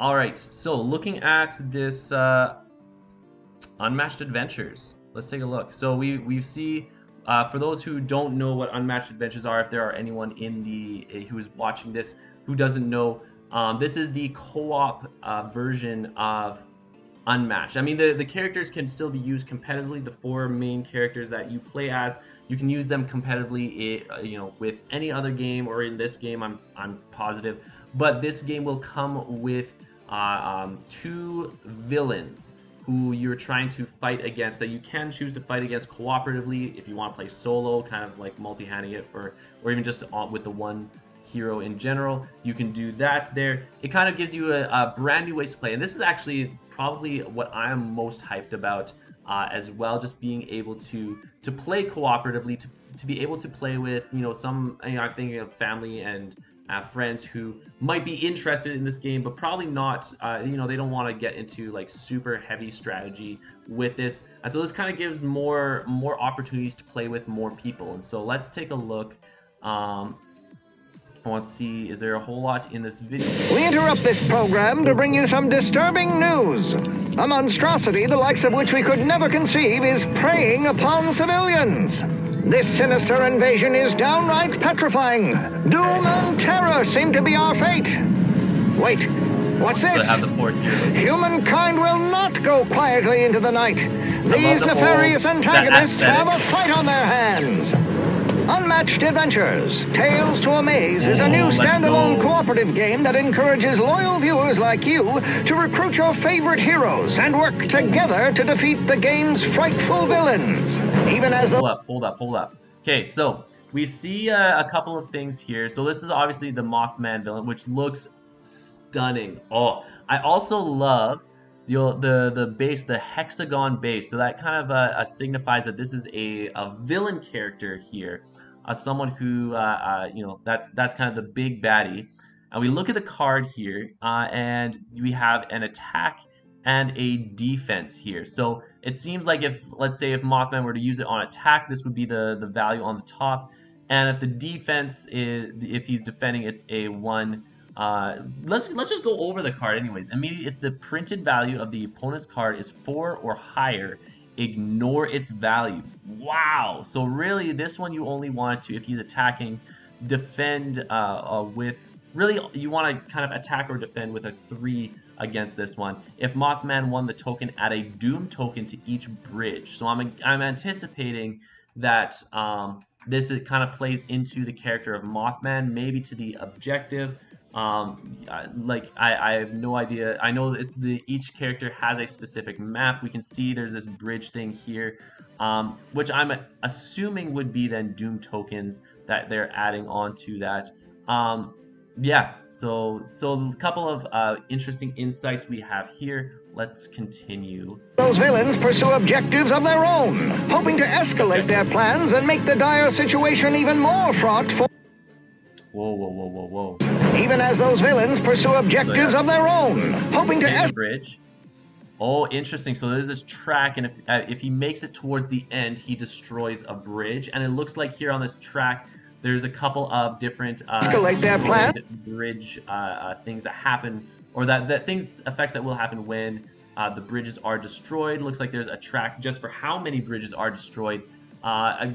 All right, so looking at this Unmatched Adventures, let's take a look. So we see, for those who don't know what Unmatched Adventures are, if there are anyone in the who is watching this who doesn't know, this is the co-op version of Unmatched. I mean, the characters can still be used competitively. The four main characters that you play as, you can use them competitively, with any other game or in this game. I'm positive, but this game will come with two villains who you're trying to fight against, that you can choose to fight against cooperatively if you want to play solo, kind of like multi-handing it or even just with the one hero in general. You can do that there. It kind of gives you a brand new ways to play, and this is actually probably what I am most hyped about as well. Just being able to play cooperatively, to be able to play with some, I'm thinking of family and friends who might be interested in this game, but probably not. They don't want to get into like super heavy strategy with this, and so this kind of gives more opportunities to play with more people. And so let's take a look. I want to see, is there a whole lot in this video? We interrupt this program to bring you some disturbing news. A monstrosity the likes of which we could never conceive is preying upon civilians. This sinister invasion is downright petrifying. Doom and terror seem to be our fate. Wait, what's this? Humankind will not go quietly into the night. These nefarious antagonists have a fight on their hands. Unmatched Adventures, Tales to Amaze is a new standalone cooperative game that encourages loyal viewers like you to recruit your favorite heroes and work together to defeat the game's frightful villains. Even as the... Hold up. Okay, so we see a couple of things here. So this is obviously the Mothman villain, which looks stunning. Oh, I also love the base, the hexagon base. So that kind of signifies that this is a villain character here, someone who that's kind of the big baddie. And we look at the card here, and we have an attack and a defense here. So it seems like let's say if Mothman were to use it on attack, this would be the value on the top, and if the defense if he's defending, it's a 1. Let's just go over the card anyways. Immediately, if the printed value of the opponent's card is 4 or higher, ignore its value. Wow! So really, this one you only want to, if he's attacking, defend with, really you want to kind of attack or defend with a 3 against this one. If Mothman won the token, add a Doom token to each bridge. So I'm anticipating that this kind of plays into the character of Mothman, maybe to the objective. I have no idea. I know that each character has a specific map. We can see there's this bridge thing here, which I'm assuming would be then Doom tokens that they're adding on to that. So a couple of interesting insights we have here. Let's continue. Those villains pursue objectives of their own, hoping to escalate their plans and make the dire situation even more fraught for... Whoa. Even as those villains pursue objectives of their own, hoping to bridge. Oh, interesting. So there's this track, and if he makes it towards the end, he destroys a bridge. And it looks like here on this track, there's a couple of different escalate their plan bridge things that happen, or that effects that will happen when the bridges are destroyed. Looks like there's a track just for how many bridges are destroyed.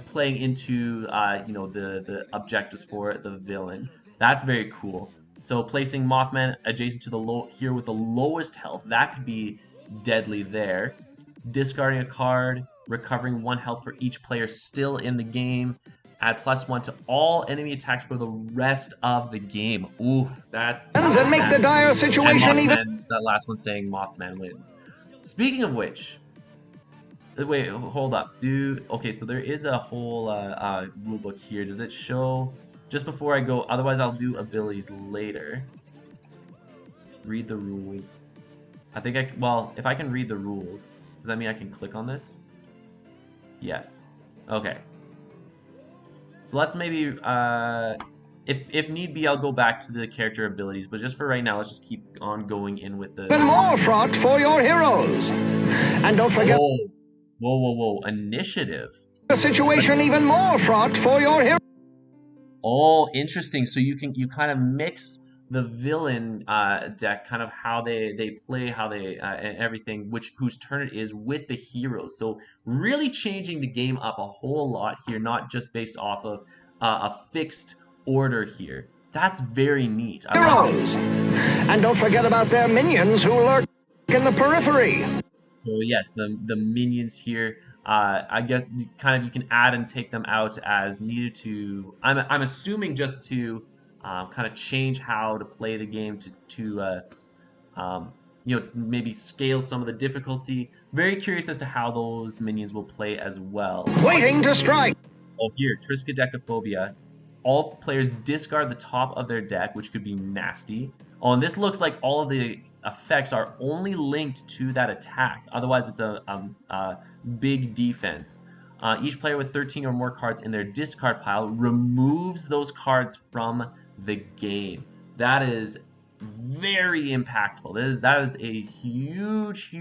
Playing into the objectives for the villain. That's very cool. So placing Mothman adjacent to the here with the lowest health, that could be deadly there. Discarding a card, recovering 1 health for each player still in the game. Add +1 to all enemy attacks for the rest of the game. Ooh, that's and make the dire situation even. That last one saying Mothman wins. Speaking of which. Wait, hold up. Okay, so there is a whole rule book here. Does it show just before I go? Otherwise, I'll do abilities later. Read the rules. I think if I can read the rules, does that mean I can click on this? Yes. Okay. So let's maybe, if need be, I'll go back to the character abilities. But just for right now, let's just keep on going in with the... Even more fraught for your heroes. And don't forget... Whoa. Initiative. The situation even more fraught for your hero. Oh, interesting. So you kind of mix the villain deck, kind of how they play, how they and everything, which whose turn it is with the heroes. So really changing the game up a whole lot here, not just based off of a fixed order here. That's very neat. I love it. Heroes. And don't forget about their minions who lurk in the periphery. So yes, the minions here. I guess you can add and take them out as needed to. I'm assuming just to kind of change how to play the game to um, maybe scale some of the difficulty. Very curious as to how those minions will play as well. Waiting to strike. Oh, here, Triskaidekaphobia. All players discard the top of their deck, which could be nasty. Oh, and this looks like all of the effects are only linked to that attack. Otherwise, it's a big defense. Each player with 13 or more cards in their discard pile removes those cards from the game. That is very impactful. That is a huge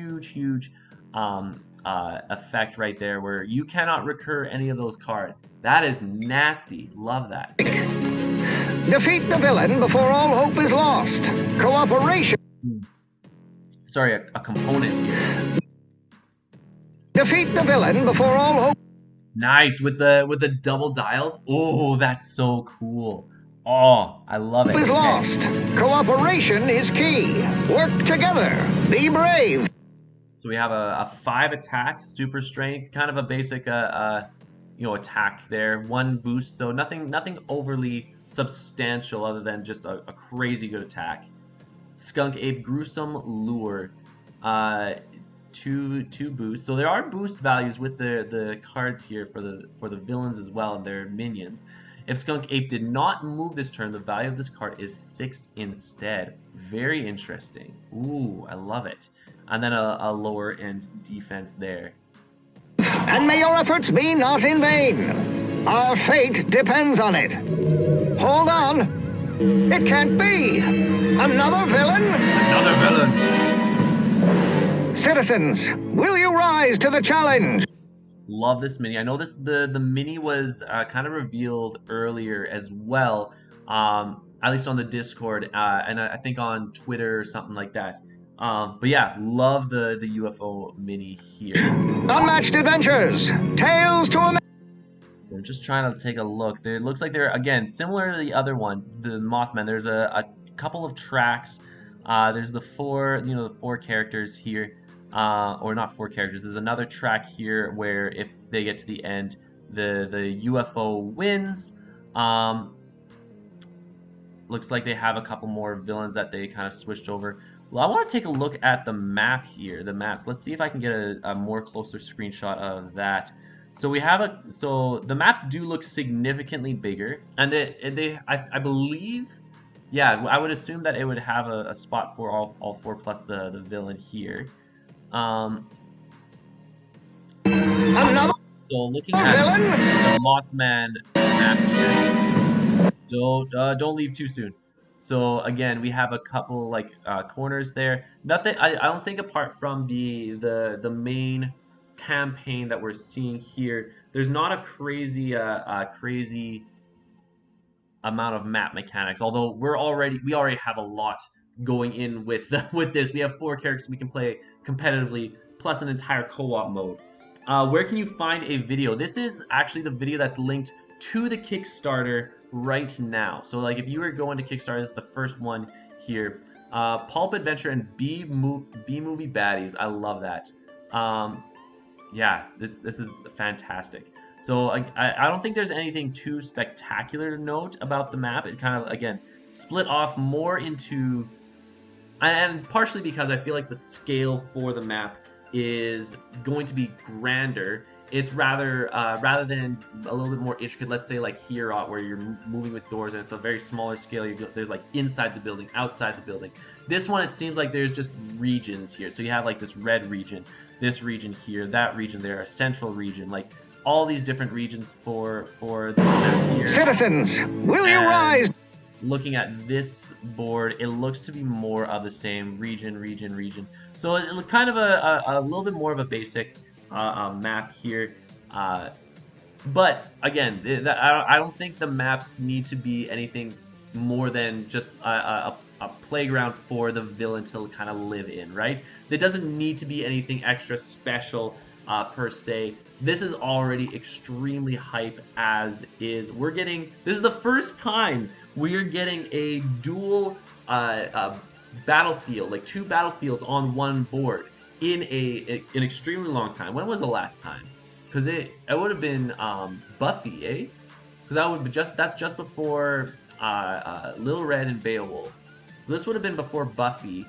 effect right there, where you cannot recur any of those cards. That is nasty. Love that. Defeat the villain before all hope is lost. Cooperation. Sorry, a component here. Defeat the villain before all hope Nice with the double dials. Oh, that's so cool. Oh, I love it. is lost. Cooperation is key. Work together. Be brave. So we have a 5 attack, super strength, kind of a basic attack there. 1 boost, so nothing overly substantial other than just a crazy good attack. Skunk Ape, gruesome lure. 2 boosts. So there are boost values with the cards here for the villains as well and their minions. If Skunk Ape did not move this turn, the value of this card is 6 instead. Very interesting. Ooh, I love it. And then a lower end defense there. And may your efforts be not in vain. Our fate depends on it. Hold on. It can't be. Another villain? Another villain. Citizens, will you rise to the challenge? Love this mini. I know the mini was kind of revealed earlier as well, at least on the Discord, and I think on Twitter or something like that. But yeah, love the UFO mini here. Unmatched Adventures, Tales to a... So I'm just trying to take a look. It looks like they're, again, similar to the other one, the Mothman. There's a couple of tracks. There's the four characters here. Or not 4 characters. There's another track here where if they get to the end, the UFO wins. Looks like they have a couple more villains that they kind of switched over. Well, I want to take a look at the map here, the maps. Let's see if I can get a more closer screenshot of that. So we have the maps do look significantly bigger, and I believe, yeah, I would assume that it would have a spot for all 4 plus the villain here. Another So looking at the Mothman map here, don't leave too soon. So again, we have a couple corners there. Nothing. I don't think apart from the main campaign that we're seeing here, there's not a crazy amount of map mechanics. Although we already have a lot going in with this. We have 4 characters we can play competitively, plus an entire co-op mode. Where can you find a video? This is actually the video that's linked to the Kickstarter right now. So like if you were going to Kickstarter, this is the first one here. Pulp Adventure and B Movie Baddies. I love that. Yeah, this is fantastic. So I don't think there's anything too spectacular to note about the map. It kind of, again, split off more into, and partially because I feel like the scale for the map is going to be grander. It's rather than a little bit more intricate, let's say like here, where you're moving with doors and it's a very smaller scale. There's like inside the building, outside the building. This one, it seems like there's just regions here. So you have like this red region, this region here, that region there, a central region, like all these different regions for the map here. Citizens, will you rise? Looking at this board, it looks to be more of the same region. So it look kind of a little bit more of a basic map here. But again, I don't think the maps need to be anything more than just a playground for the villain to kind of live in, right? There doesn't need to be anything extra special per se. This is already extremely hype as is. This is the first time we're getting a dual battlefield, like 2 battlefields on one board in an extremely long time. When was the last time? Because it would have been Buffy, eh? Because that's just before Little Red and Beowulf. So this would have been before Buffy,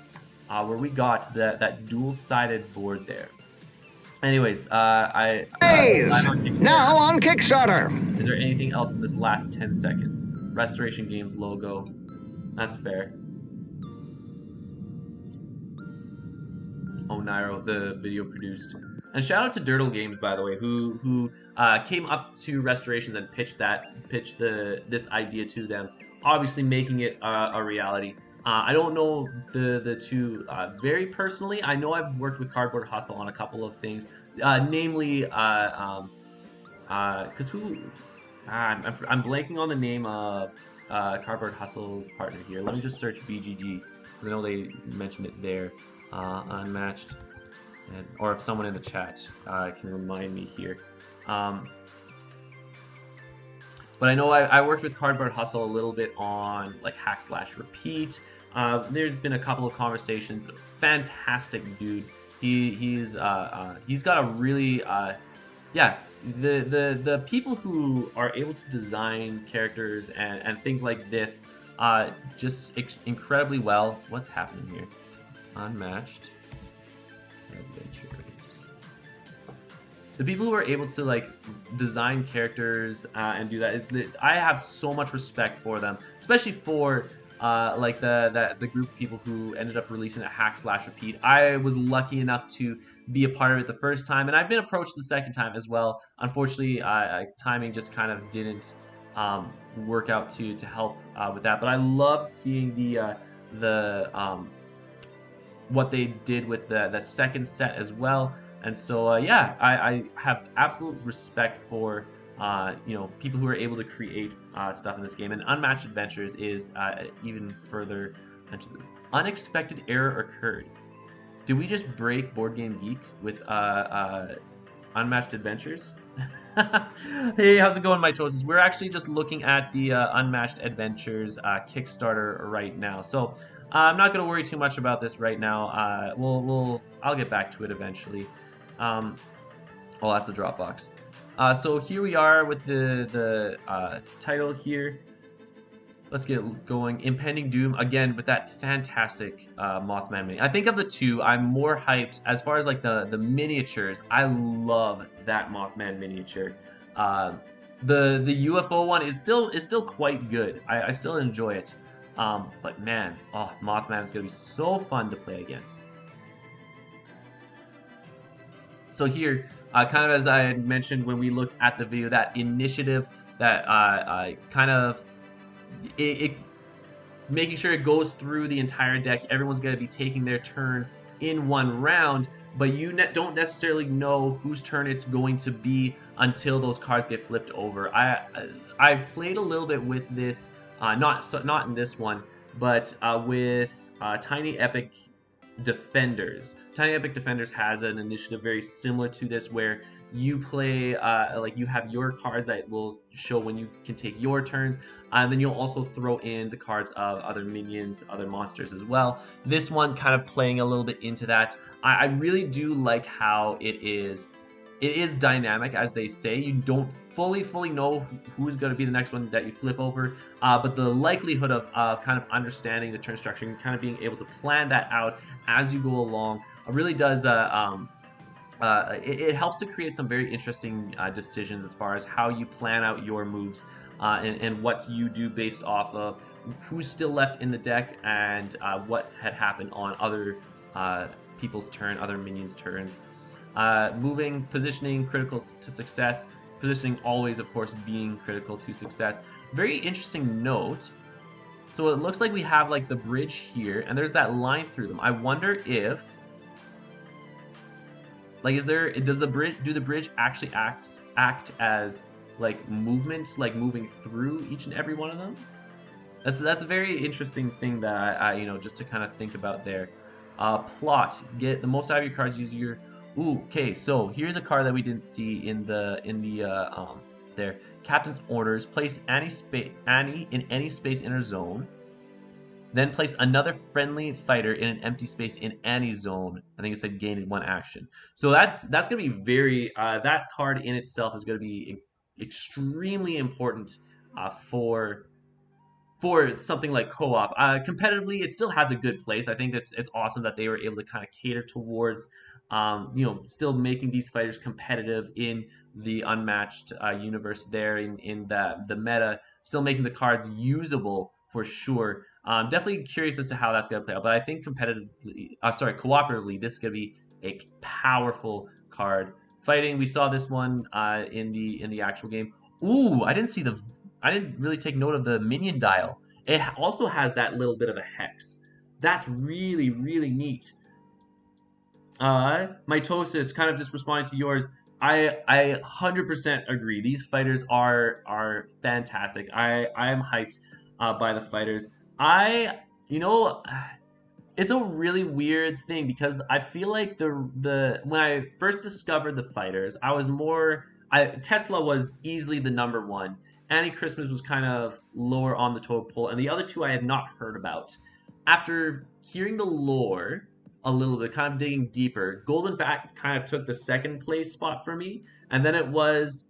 where we got that dual-sided board there. Anyways, I'm on Kickstarter. Now on Kickstarter. Is there anything else in this last 10 seconds? Restoration Games logo. That's fair. Oh, Nairo, the video produced. And shout out to Dirtle Games, by the way, who came up to Restorations and pitched this idea to them, obviously making it a reality. I don't know the two very personally. I know I've worked with Cardboard Hustle on a couple of things, namely, because I'm blanking on the name of Cardboard Hustle's partner here. Let me just search BGG, because I know they mentioned it there. Unmatched, or if someone in the chat can remind me here. But I know I worked with Cardboard Hustle a little bit on like hack/repeat. There's been a couple of conversations. Fantastic dude. He's got a really the people who are able to design characters and things like this just incredibly well. What's happening here? Unmatched Adventures. The people who are able to like design characters and do that, I have so much respect for them, especially for like the group of people who ended up releasing a hack/repeat. I was lucky enough to be a part of it the first time, and I've been approached the second time as well. Unfortunately, timing just kind of didn't work out to help with that. But I love seeing the what they did with the second set as well. And so yeah, I have absolute respect for people who are able to create stuff in this game. And Unmatched Adventures is even further into the unexpected error occurred. Did we just break Board Game Geek with Unmatched Adventures? Hey, how's it going, mitosis? We're actually just looking at the Unmatched Adventures Kickstarter right now. So I'm not going to worry too much about this right now. I'll get back to it eventually. Oh, that's the Dropbox. So here we are with the title here. Let's get going. Impending Doom, again, with that fantastic Mothman mini. I think of the two, I'm more hyped as far as like the miniatures. I love that Mothman miniature. The UFO one is still quite good. I still enjoy it. But man, Mothman is going to be so fun to play against. So here, kind of as I had mentioned when we looked at the video, that initiative, that kind of it making sure it goes through the entire deck. Everyone's going to be taking their turn in one round, but you don't necessarily know whose turn it's going to be until those cards get flipped over. I played a little bit with this. Not in this one, but with Tiny Epic Defenders. Tiny Epic Defenders has an initiative very similar to this, where you play like you have your cards that will show when you can take your turns, and then you'll also throw in the cards of other minions, other monsters as well. This one kind of playing a little bit into that. I really do like how it is dynamic, as they say. You don't fully know who's going to be the next one that you flip over, but the likelihood of kind of understanding the turn structure and kind of being able to plan that out as you go along really does it helps to create some very interesting decisions as far as how you plan out your moves and what you do based off of who's still left in the deck and what had happened on other people's turn, other minions' turns. Moving, positioning, critical to success. Positioning always, of course, being critical to success. Very interesting note. So it looks like we have like the bridge here, and there's that line through them. I wonder if, like, do the bridge actually act as like movement, like moving through each and every one of them? That's a very interesting thing that you know, just to kind of think about there. Plot: get the most out of your cards. Use your. Ooh, okay. So here's a card that we didn't see in the there. Captain's orders: place Annie in any space in her zone. Then place another friendly fighter in an empty space in Annie's zone. I think it said gain 1 action. So that's gonna be very that card in itself is gonna be extremely important for something like co-op. Competitively, it still has a good place. I think it's awesome that they were able to kind of cater towards, you know, still making these fighters competitive in the Unmatched universe there in the meta, still making the cards usable for sure. Definitely curious as to how that's going to play out, but I think competitively, cooperatively, this is going to be a powerful card. Fighting, we saw this one in the actual game. Ooh, I didn't really take note of the minion dial. It also has that little bit of a hex. That's really, really neat. Mitosis, kind of just responding to yours. I 100% agree. These fighters are fantastic. I am hyped by the fighters. You know, it's a really weird thing because I feel like the when I first discovered the fighters, I was more Tesla was easily the number one. Annie Christmas was kind of lower on the totem pole, and the other two I had not heard about. After hearing the lore a little bit, kind of digging deeper, Golden Bat kind of took the second place spot for me, and then it was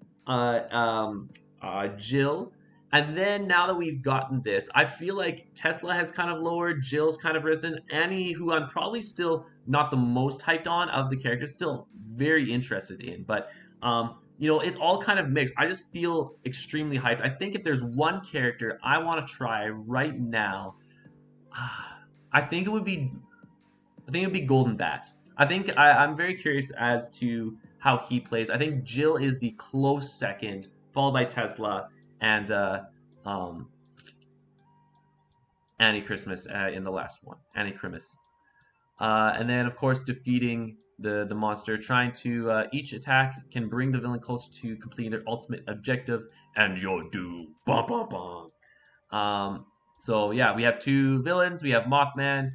Jill. And then now that we've gotten this, I feel like Tesla has kind of lowered, Jill's kind of risen. Annie, who I'm probably still not the most hyped on of the characters, still very interested in. But you know, it's all kind of mixed. I just feel extremely hyped. I think if there's one character I want to try right now, I think it would be Golden Bat. I'm very curious as to how he plays. I think Jill is the close second, followed by Tesla and Annie Christmas in the last one. Annie Christmas. And then, of course, defeating the monster, trying to each attack can bring the villain close to completing their ultimate objective, and you're doomed. Bum, bum, bum. So yeah, we have two villains. We have Mothman.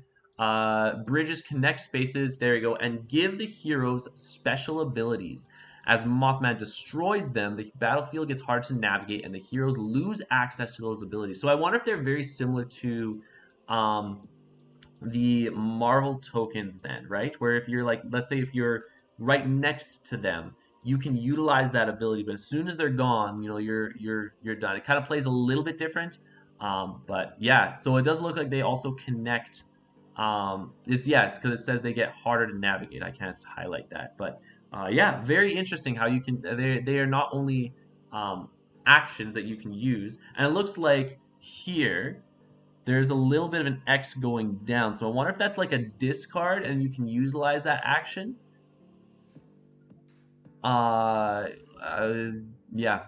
Bridges connect spaces. There you go, and give the heroes special abilities. As Mothman destroys them, the battlefield gets hard to navigate, and the heroes lose access to those abilities. So I wonder if they're very similar to the Marvel tokens then, right? Where if you're like, let's say if you're right next to them, you can utilize that ability, but as soon as they're gone, you know, you're done. It kind of plays a little bit different. But yeah, so it does look like they also connect. It's yes, because it says they get harder to navigate. I can't highlight that, but yeah, very interesting how you can. They are not only actions that you can use, and it looks like here there's a little bit of an X going down. So I wonder if that's like a discard, and you can utilize that action. Yeah,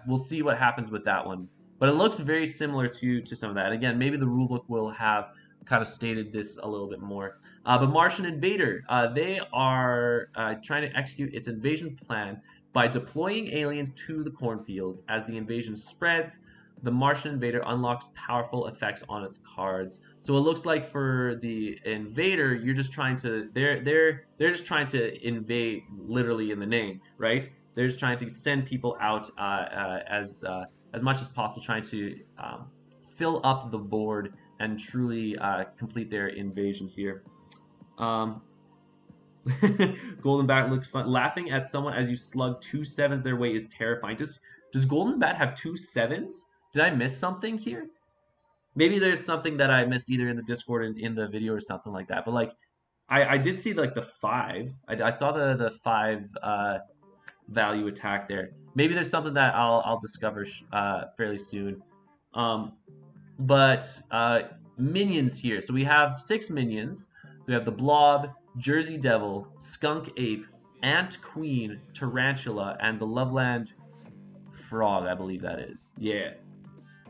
we'll see what happens with that one. But it looks very similar to some of that. Again, maybe the rulebook will have kind of stated this a little bit more. But Martian Invader, they are trying to execute its invasion plan by deploying aliens to the cornfields. As the invasion spreads, the Martian Invader unlocks powerful effects on its cards. So it looks like for the Invader, you're just trying to they're just trying to invade, literally in the name, right? They're just trying to send people out as much as possible, trying to fill up the board and truly complete their invasion here. Golden Bat looks fun. Laughing at someone as you slug 2 sevens their way is terrifying. Does Golden Bat have 2 sevens? Did I miss something here? Maybe there's something that I missed either in the Discord and in the video or something like that. But like, I did see like the 5. I saw the 5 value attack there. Maybe there's something that I'll discover fairly soon. But minions here. So we have 6 minions. So we have the Blob, Jersey Devil, Skunk Ape, Ant Queen, Tarantula, and the Loveland Frog, I believe that is. Yeah.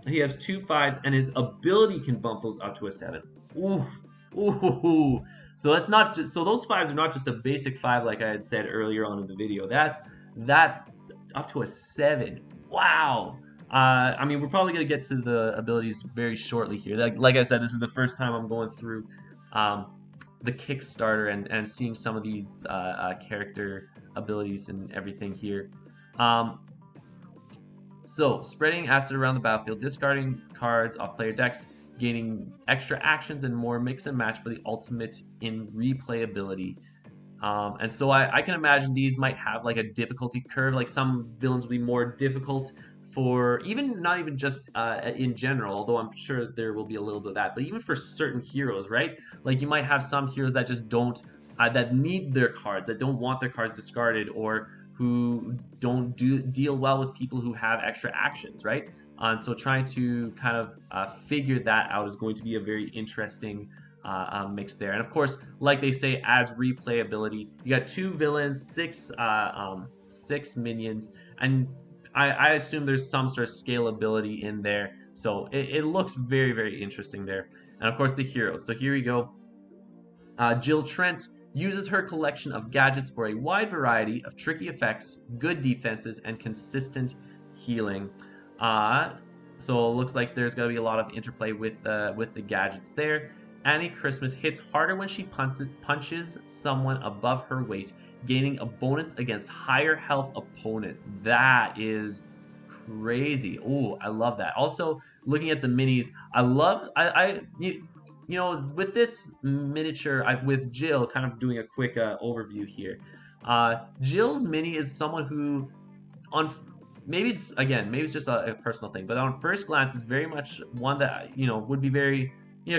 He has 2 5s, and his ability can bump those up to a 7. Oof. Ooh. So that's not just, so those 5s are not just a basic 5 like I had said earlier on in the video. That up to a 7. Wow. I mean, we're probably going to get to the abilities very shortly here. Like I said, this is the first time I'm going through um, the Kickstarter and seeing some of these character abilities and everything here. Um, so, spreading acid around the battlefield, discarding cards off player decks, gaining extra actions and more mix and match for the ultimate in replayability. And so I can imagine these might have like a difficulty curve. Like some villains will be more difficult for even not even just in general, although I'm sure there will be a little bit of that, but even for certain heroes, right? Like you might have some heroes that just don't that need their cards, that don't want their cards discarded, or who don't deal well with people who have extra actions, right? And so trying to kind of figure that out is going to be a very interesting mix there. And of course, like they say, adds replayability. You got 2 villains, 6 minions, and I assume there's some sort of scalability in there. So it looks very, very interesting there. And of course, the heroes. So here we go. Jill Trent uses her collection of gadgets for a wide variety of tricky effects, good defenses, and consistent healing. So it looks like there's going to be a lot of interplay with the gadgets there. Annie Christmas hits harder when she punches someone above her weight, gaining a bonus against higher health opponents. That is crazy. Oh, I love that. Also, looking at the minis, I love you know, with this miniature, with Jill, kind of doing a quick overview here. Jill's mini is someone who, on maybe it's just a personal thing, but on first glance, is very much one that would be very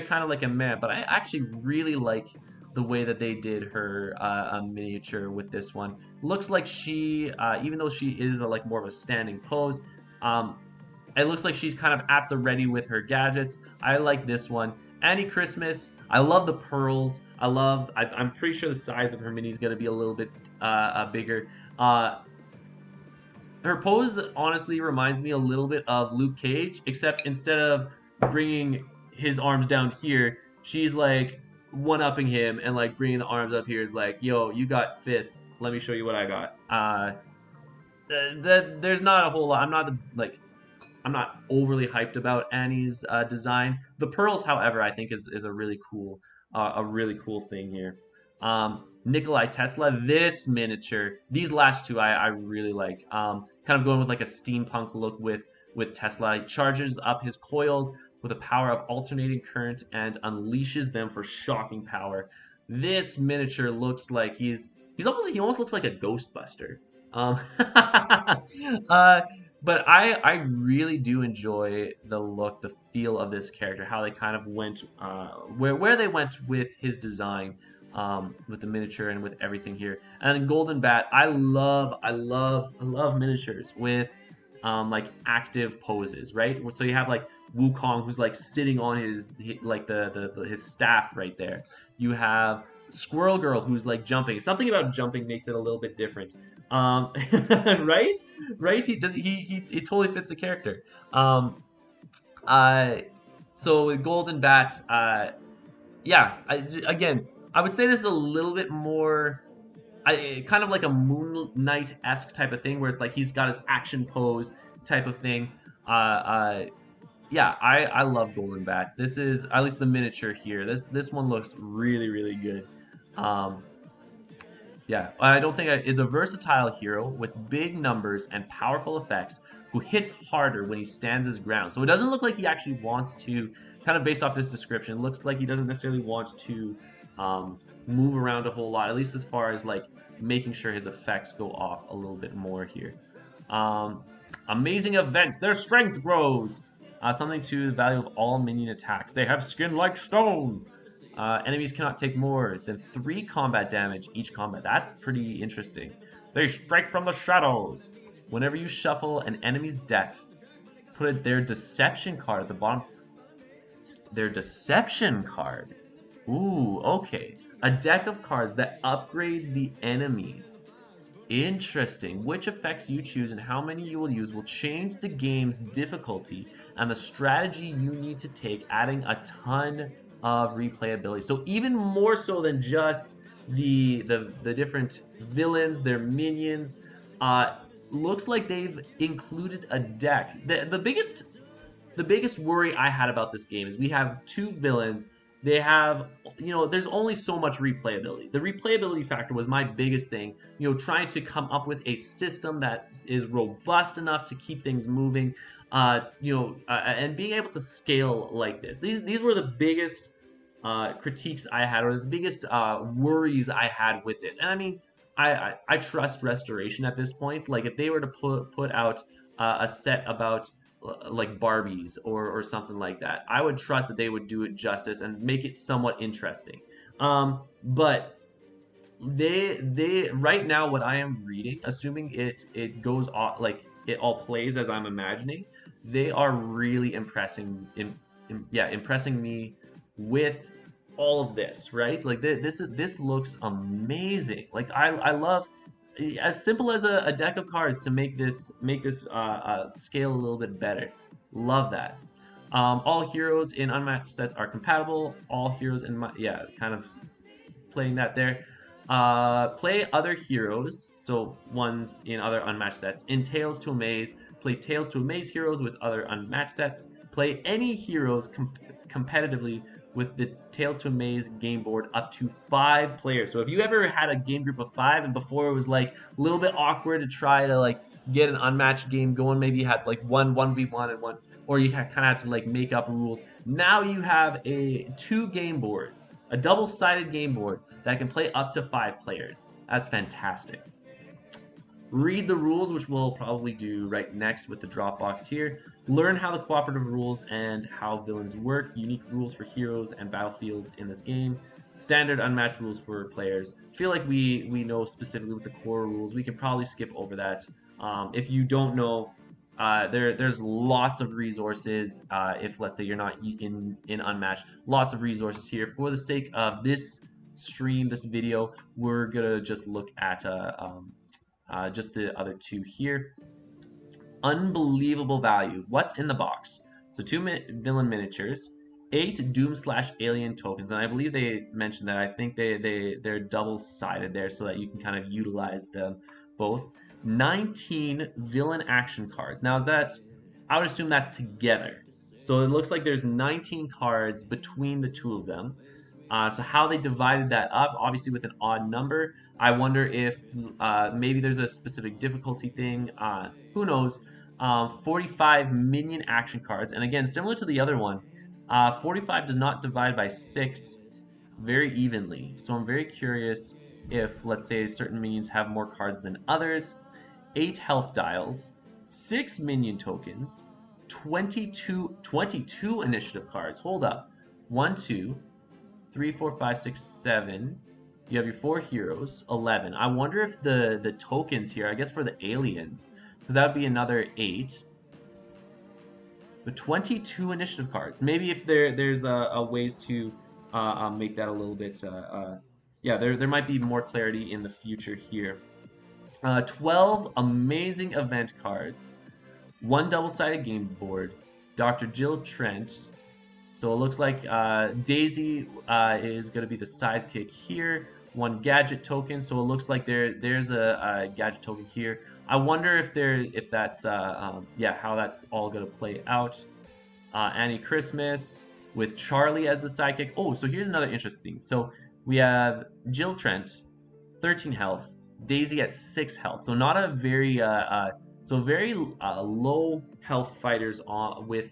kind of like a meh. But I actually really like the way that they did her miniature with this one. Looks like she, even though she is like more of a standing pose, it looks like she's kind of at the ready with her gadgets. I like this one. Annie Christmas. I love the pearls. I'm pretty sure the size of her mini is going to be a little bit bigger. Her pose honestly reminds me a little bit of Luke Cage, except instead of bringing his arms down here, she's like one-upping him and like bringing the arms up here is like, yo, you got fists. Let me show you what I got. There's not a whole lot. I'm not overly hyped about Annie's design. The pearls, however, I think is a really cool thing here. Nikolai Tesla, this miniature, these last two I really like. Kind of going with like a steampunk look with Tesla. He charges up his coils with the power of alternating current and unleashes them for shocking power. This miniature looks like he almost looks like a Ghostbuster. Um, but I really do enjoy the look, the feel of this character, how they kind of went, where they went with his design, with the miniature and with everything here. And then Golden Bat, I love miniatures with, like active poses, right? So you have like Wukong who's like sitting on his his staff right there. You have Squirrel Girl who's like jumping. Something about jumping makes it a little bit different. Right? Right? He totally fits the character. So with Golden Bat, yeah, again, I would say this is a little bit more, kind of like a Moon Knight-esque type of thing, where it's like he's got his action pose type of thing. Yeah, I love Golden Bat. This is at least the miniature here. This one looks really, really good. Yeah, I don't think is a versatile hero with big numbers and powerful effects who hits harder when he stands his ground. So it doesn't look like he actually wants to, kind of based off this description, it looks like he doesn't necessarily want to move around a whole lot, at least as far as like making sure his effects go off a little bit more here. Amazing events. Their strength grows. Something to the value of all minion attacks. They have skin like stone. Enemies cannot take more than 3 combat damage each combat. That's pretty interesting. They strike from the shadows. Whenever you shuffle an enemy's deck, put their deception card at the bottom. Their deception card. Ooh, okay. A deck of cards that upgrades the enemies. Interesting. Which effects you choose and how many you will use will change the game's difficulty and the strategy you need to take, adding a ton of replayability. So even more so than just the different villains, their minions. looks like they've included a deck. The biggest worry I had about this game is we have two villains. They have, there's only so much replayability. The replayability factor was my biggest thing. Trying to come up with a system that is robust enough to keep things moving, and being able to scale like this. These were the biggest critiques I had, or the biggest worries I had with this. And I mean, I trust Restoration at this point. Like if they were to put out a set about like Barbies or something like that, I would trust that they would do it justice and make it somewhat interesting. But they right now, what I am reading, assuming it goes off like it all plays as I'm imagining, they are really impressing me with all of this, right? Like this looks amazing. Like I love, as simple as a deck of cards to make this scale a little bit better. Love that. All heroes in unmatched sets are compatible. All heroes in kind of playing that there. Play other heroes, so ones in other unmatched sets. In Tales to Amaze, play Tales to Amaze heroes with other unmatched sets. Play any heroes competitively with the Tales to Amaze game board up to 5 players. So if you ever had a game group of 5 and before it was like a little bit awkward to try to like get an unmatched game going, maybe you had like 1v1 and one, or you kind of had to like make up rules. Now you have 2 game boards, a double-sided game board that can play up to 5 players. That's fantastic. Read the rules, which we'll probably do right next with the Dropbox here. Learn how the cooperative rules and how villains work. Unique rules for heroes and battlefields in this game. Standard unmatched rules for players. Feel like we know specifically with the core rules. We can probably skip over that. If you don't know, there's lots of resources. If let's say you're not in Unmatched, lots of resources here. For the sake of this stream, this video, we're gonna just look at just the other 2 here. Unbelievable value. What's in the box? So 2 villain miniatures, 8 Doom/Alien tokens, and I believe they mentioned that. I think they're double-sided there so that you can kind of utilize them both. 19 villain action cards. Now, I would assume that's together. So it looks like there's 19 cards between the 2 of them. So how they divided that up, obviously with an odd number. I wonder if maybe there's a specific difficulty thing. Who knows? 45 minion action cards. And again, similar to the other one, 45 does not divide by 6 very evenly. So I'm very curious if, let's say, certain minions have more cards than others. 8 health dials, 6 minion tokens, 22 initiative cards. Hold up. 1, 2, 3, 4, 5, 6, 7. You have your 4 heroes, 11. I wonder if the tokens here, I guess for the aliens, because that would be another 8. But 22 initiative cards. Maybe if there's a ways to make that a little bit, there might be more clarity in the future here. 12 amazing event cards, 1 double-sided game board, Dr. Jill Trent. So it looks like Daisy is going to be the sidekick here. 1 gadget token. So it looks like there's a gadget token here. I wonder if that's how that's all going to play out. Annie Christmas with Charlie as the sidekick. Oh, so here's another interesting thing. So we have Jill Trent, 13 health. Daisy at 6 health. So not a very low health fighters with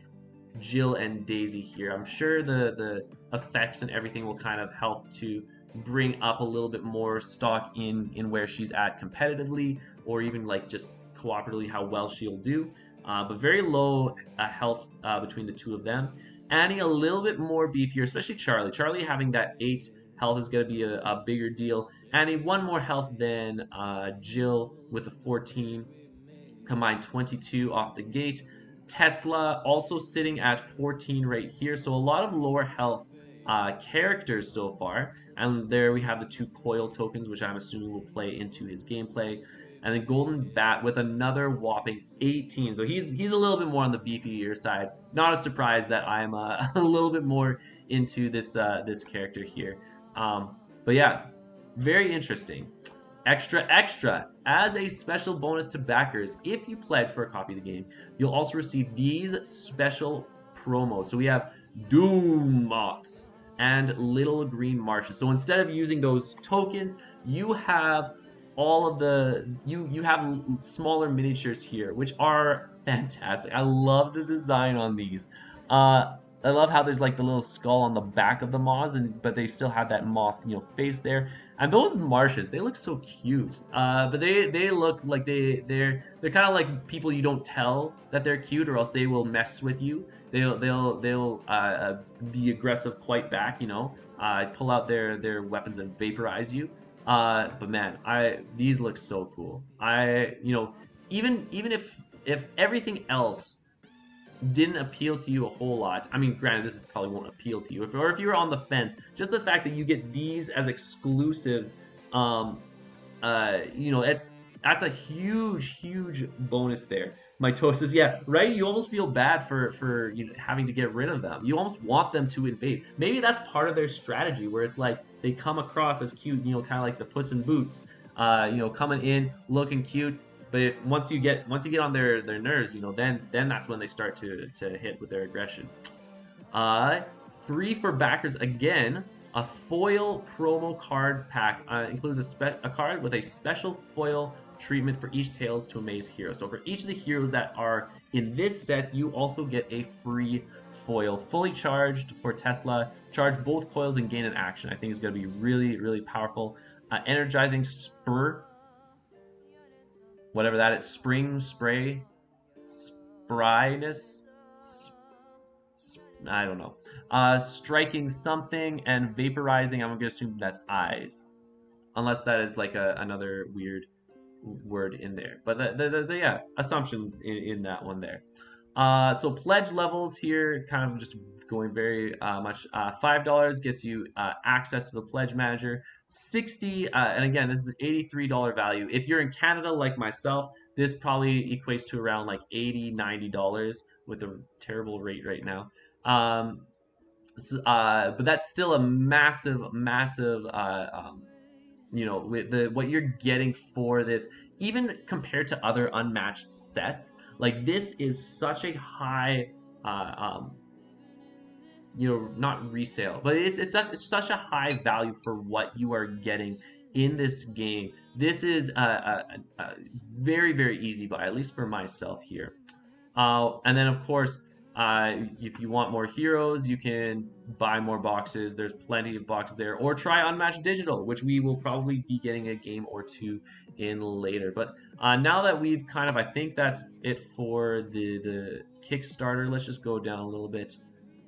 Jill and Daisy here. I'm sure the effects and everything will kind of help to bring up a little bit more stock in where she's at competitively, or even like just cooperatively how well she'll do. But very low health between the 2 of them. Annie a little bit more beefier, especially Charlie. Charlie having that 8 health is going to be a bigger deal. Annie 1 more health than Jill with a 14. Combined 22 off the gate. Tesla also sitting at 14 right here. So a lot of lower health characters so far. And there we have the 2 coil tokens, which I'm assuming will play into his gameplay. And then Golden Bat with another whopping 18. So he's a little bit more on the beefier side. Not a surprise that I'm a little bit more into this character here. But yeah, very interesting. Extra, as a special bonus to backers, if you pledge for a copy of the game, you'll also receive these special promos. So we have Doom Moths and Little Green Marshes. So instead of using those tokens, you have all of the you have smaller miniatures here, which are fantastic. I love the design on these. I love how there's like the little skull on the back of the moths, and but they still have that moth, face there. And those marshes, they look so cute. But they look like they're kind of like people you don't tell that they're cute, or else they will mess with you. They'll be aggressive quite back, pull out their weapons and vaporize you. But man, these look so cool. Even if everything else didn't appeal to you a whole lot. I mean, granted, this probably won't appeal to you. If you were on the fence, just the fact that you get these as exclusives, that's a huge bonus there. Mitosis, yeah, right. You almost feel bad for having to get rid of them. You almost want them to invade. Maybe that's part of their strategy, where it's like they come across as cute, kind of like the Puss in Boots, coming in looking cute. But once you get on their nerves, then that's when they start to hit with their aggression. Free for backers again. A foil promo card pack includes a card with a special foil treatment for each Tales to Amaze hero. So for each of the heroes that are in this set, you also get a free foil. Fully charged for Tesla. Charge both coils and gain an action. I think is going to be really powerful. Energizing Spur. Whatever that is. Spring, spray, spryness. I don't know. Striking something and vaporizing. I'm going to assume that's eyes. Unless that is like another weird word in there. But yeah, assumptions in that one there. So pledge levels here, kind of just going very much. $5 gets you access to the pledge manager. 60, and again, this is an $83 value. If you're in Canada like myself, this probably equates to around like $80-$90 with a terrible rate right now. But that's still a massive with what you're getting for this, even compared to other unmatched sets, like this is such a high not resale, but it's such a high value for what you are getting in this game. This is a very easy buy, at least for myself here. And then, of course, if you want more heroes, you can buy more boxes. There's plenty of boxes there. Or try Unmatched Digital, which we will probably be getting a game or two in later. But now that we've I think that's it for the Kickstarter. Let's just go down a little bit.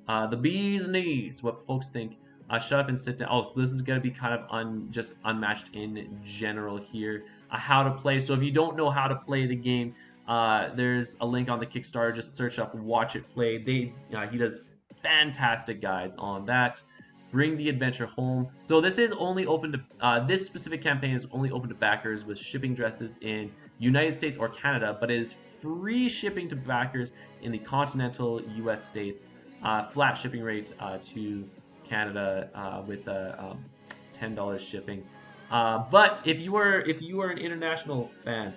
The bee's knees, what folks think. Shut up and sit down. Oh, so this is going to be kind of just Unmatched in general here. How to play. So if you don't know how to play the game, there's a link on the Kickstarter. Just search up Watch It Play. He does fantastic guides on that. Bring the adventure home. So this is only open to this specific campaign is only open to backers with shipping addresses in United States or Canada, but it is free shipping to backers in the continental U.S. states. Flat shipping rate to Canada with $10 shipping. But if you are an international fan,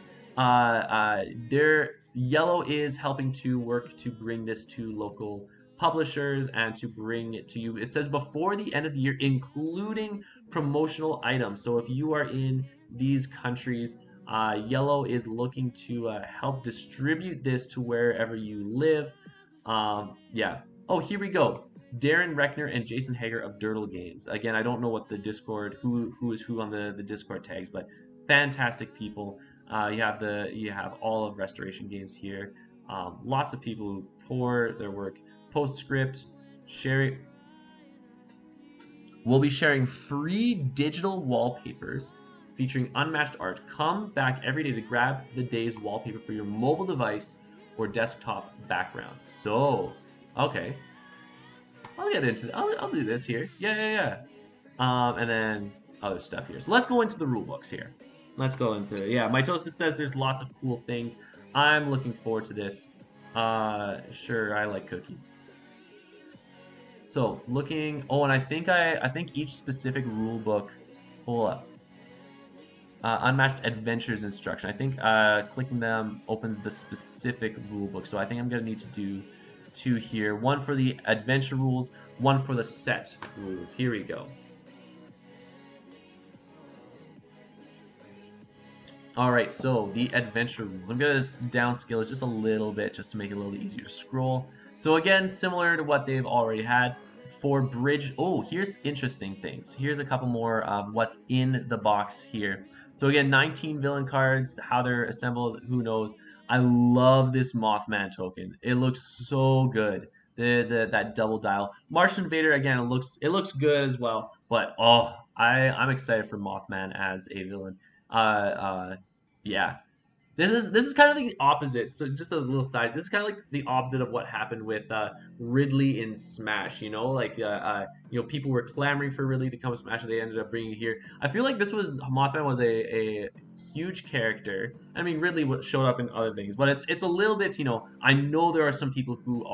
their Yellow is helping to work to bring this to local publishers and to bring it to you. It says before the end of the year, including promotional items. So if you are in these countries, Yellow is looking to help distribute this to wherever you live. Yeah. Oh, here we go. Darren Reckner and Jason Hager of Dirtle Games. Again, I don't know what the Discord, who is who on the Discord tags, but fantastic people. You have all of Restoration Games here. Lots of people who pour their work. Postscript, share it. We'll be sharing free digital wallpapers featuring unmatched art. Come back every day to grab the day's wallpaper for your mobile device or desktop background. So, okay. I'll get into it. I'll do this here. Yeah. And then other stuff here. So let's go into the rule books here. Let's go into it. Yeah, Mitosis says there's lots of cool things. I'm looking forward to this. Sure, I like cookies. So looking. Oh, and I think each specific rule book. Hold up. Unmatched Adventures instruction. I think clicking them opens the specific rule book. So I think I'm going to need to do two here. One for the adventure rules, one for the set rules. Here we go. All right, so the adventure rules. I'm going to downscale it just a little bit just to make it a little easier to scroll. So again, similar to what they've already had. For bridge, oh, here's interesting things. Here's a couple more of what's in the box here. So again, 19 villain cards, how they're assembled, who knows. I love this Mothman token. It looks so good. That double dial. Martian Invader, again, it looks good as well. But oh, I'm excited for Mothman as a villain. Uh, yeah, this is kind of the opposite. So just a little side. This is kind of like the opposite of what happened with Ridley in Smash. People were clamoring for Ridley to come to Smash, and they ended up bringing it here. I feel like Mothman was a huge character. I mean, Ridley showed up in other things, but it's a little bit. I know there are some people who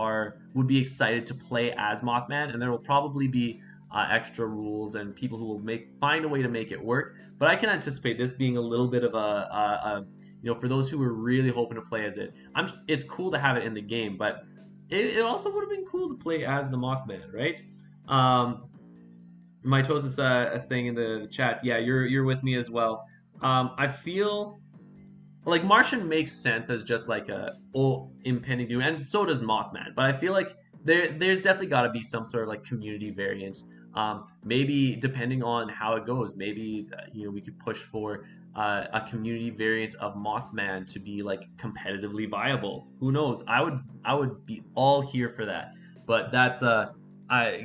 would be excited to play as Mothman, and there will probably be extra rules and people who will find a way to make it work. But I can anticipate this being a little bit of for those who were really hoping to play as it. It's cool to have it in the game, but it also would have been cool to play as the Mothman, right? Mitosis saying in the chat, yeah, you're with me as well. I feel like Martian makes sense as just like a impending doom, and so does Mothman. But I feel like there's definitely got to be some sort of like community variant. Maybe depending on how it goes, maybe we could push for a community variant of Mothman to be like competitively viable. Who knows? I would be all here for that. But that's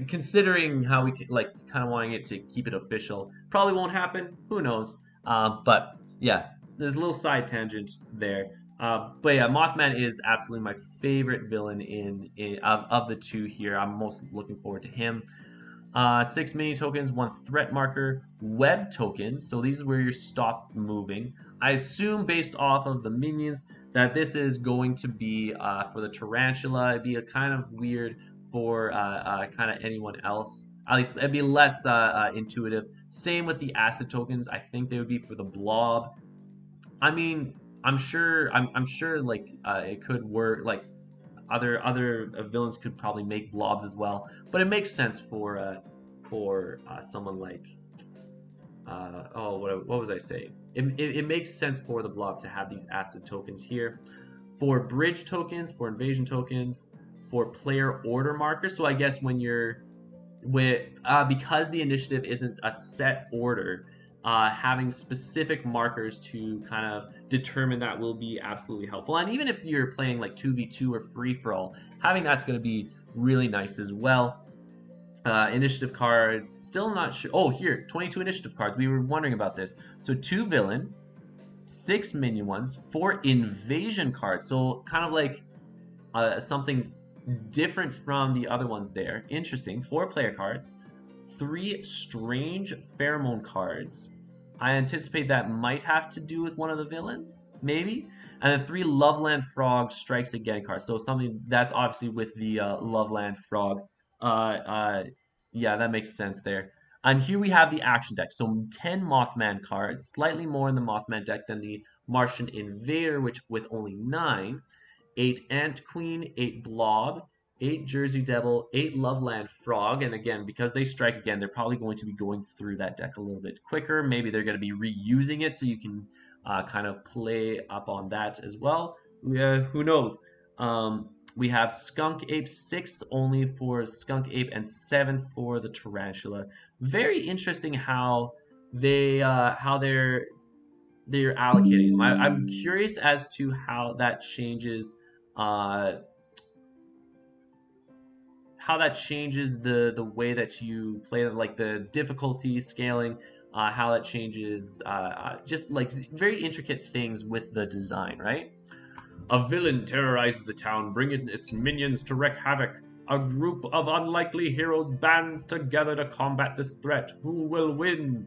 considering how we like kind of wanting it to keep it official, probably won't happen. Who knows? But yeah, there's a little side tangent there. But yeah, Mothman is absolutely my favorite villain of the two here. I'm most looking forward to him. 6 mini tokens, 1 threat marker, web tokens. So these is where you stop moving. I assume based off of the minions that this is going to be for the tarantula. It'd be a kind of weird for kind of anyone else. At least it'd be less intuitive. Same with the acid tokens. I think they would be for the blob. I mean, I'm sure like it could work. Like other villains could probably make blobs as well, but it makes sense for someone like what was I saying? It makes sense for the blob to have these acid tokens here, for bridge tokens, for invasion tokens, for player order markers. So I guess when you're because the initiative isn't a set order, having specific markers to kind of determine that will be absolutely helpful. And even if you're playing like 2v2 or free for all, having that's going to be really nice as well. Initiative cards, still not sure. Oh, here, 22 initiative cards. We were wondering about this. So 2 villain, 6 minion ones, 4 invasion cards. So kind of like something different from the other ones there. Interesting. 4 player cards, 3 strange pheromone cards. I anticipate that might have to do with one of the villains, maybe. And then 3 Loveland Frog Strikes Again cards. So something that's obviously with the Loveland Frog. Yeah, that makes sense there. And here we have the action deck. So 10 Mothman cards, slightly more in the Mothman deck than the Martian Invader, which with only 9. 8 Ant Queen, 8 Blob, 8 Jersey Devil, 8 Loveland Frog. And again, because they strike again, they're probably going to be going through that deck a little bit quicker. Maybe they're going to be reusing it so you can kind of play up on that as well. Who knows? We have Skunk Ape, 6 only for Skunk Ape and 7 for the Tarantula. Very interesting how they're allocating them. I'm curious as to how that changes the way that you play them, like the difficulty scaling, how that changes just like very intricate things with the design, right? A villain terrorizes the town, bringing its minions to wreak havoc. A group of unlikely heroes bands together to combat this threat. Who will win?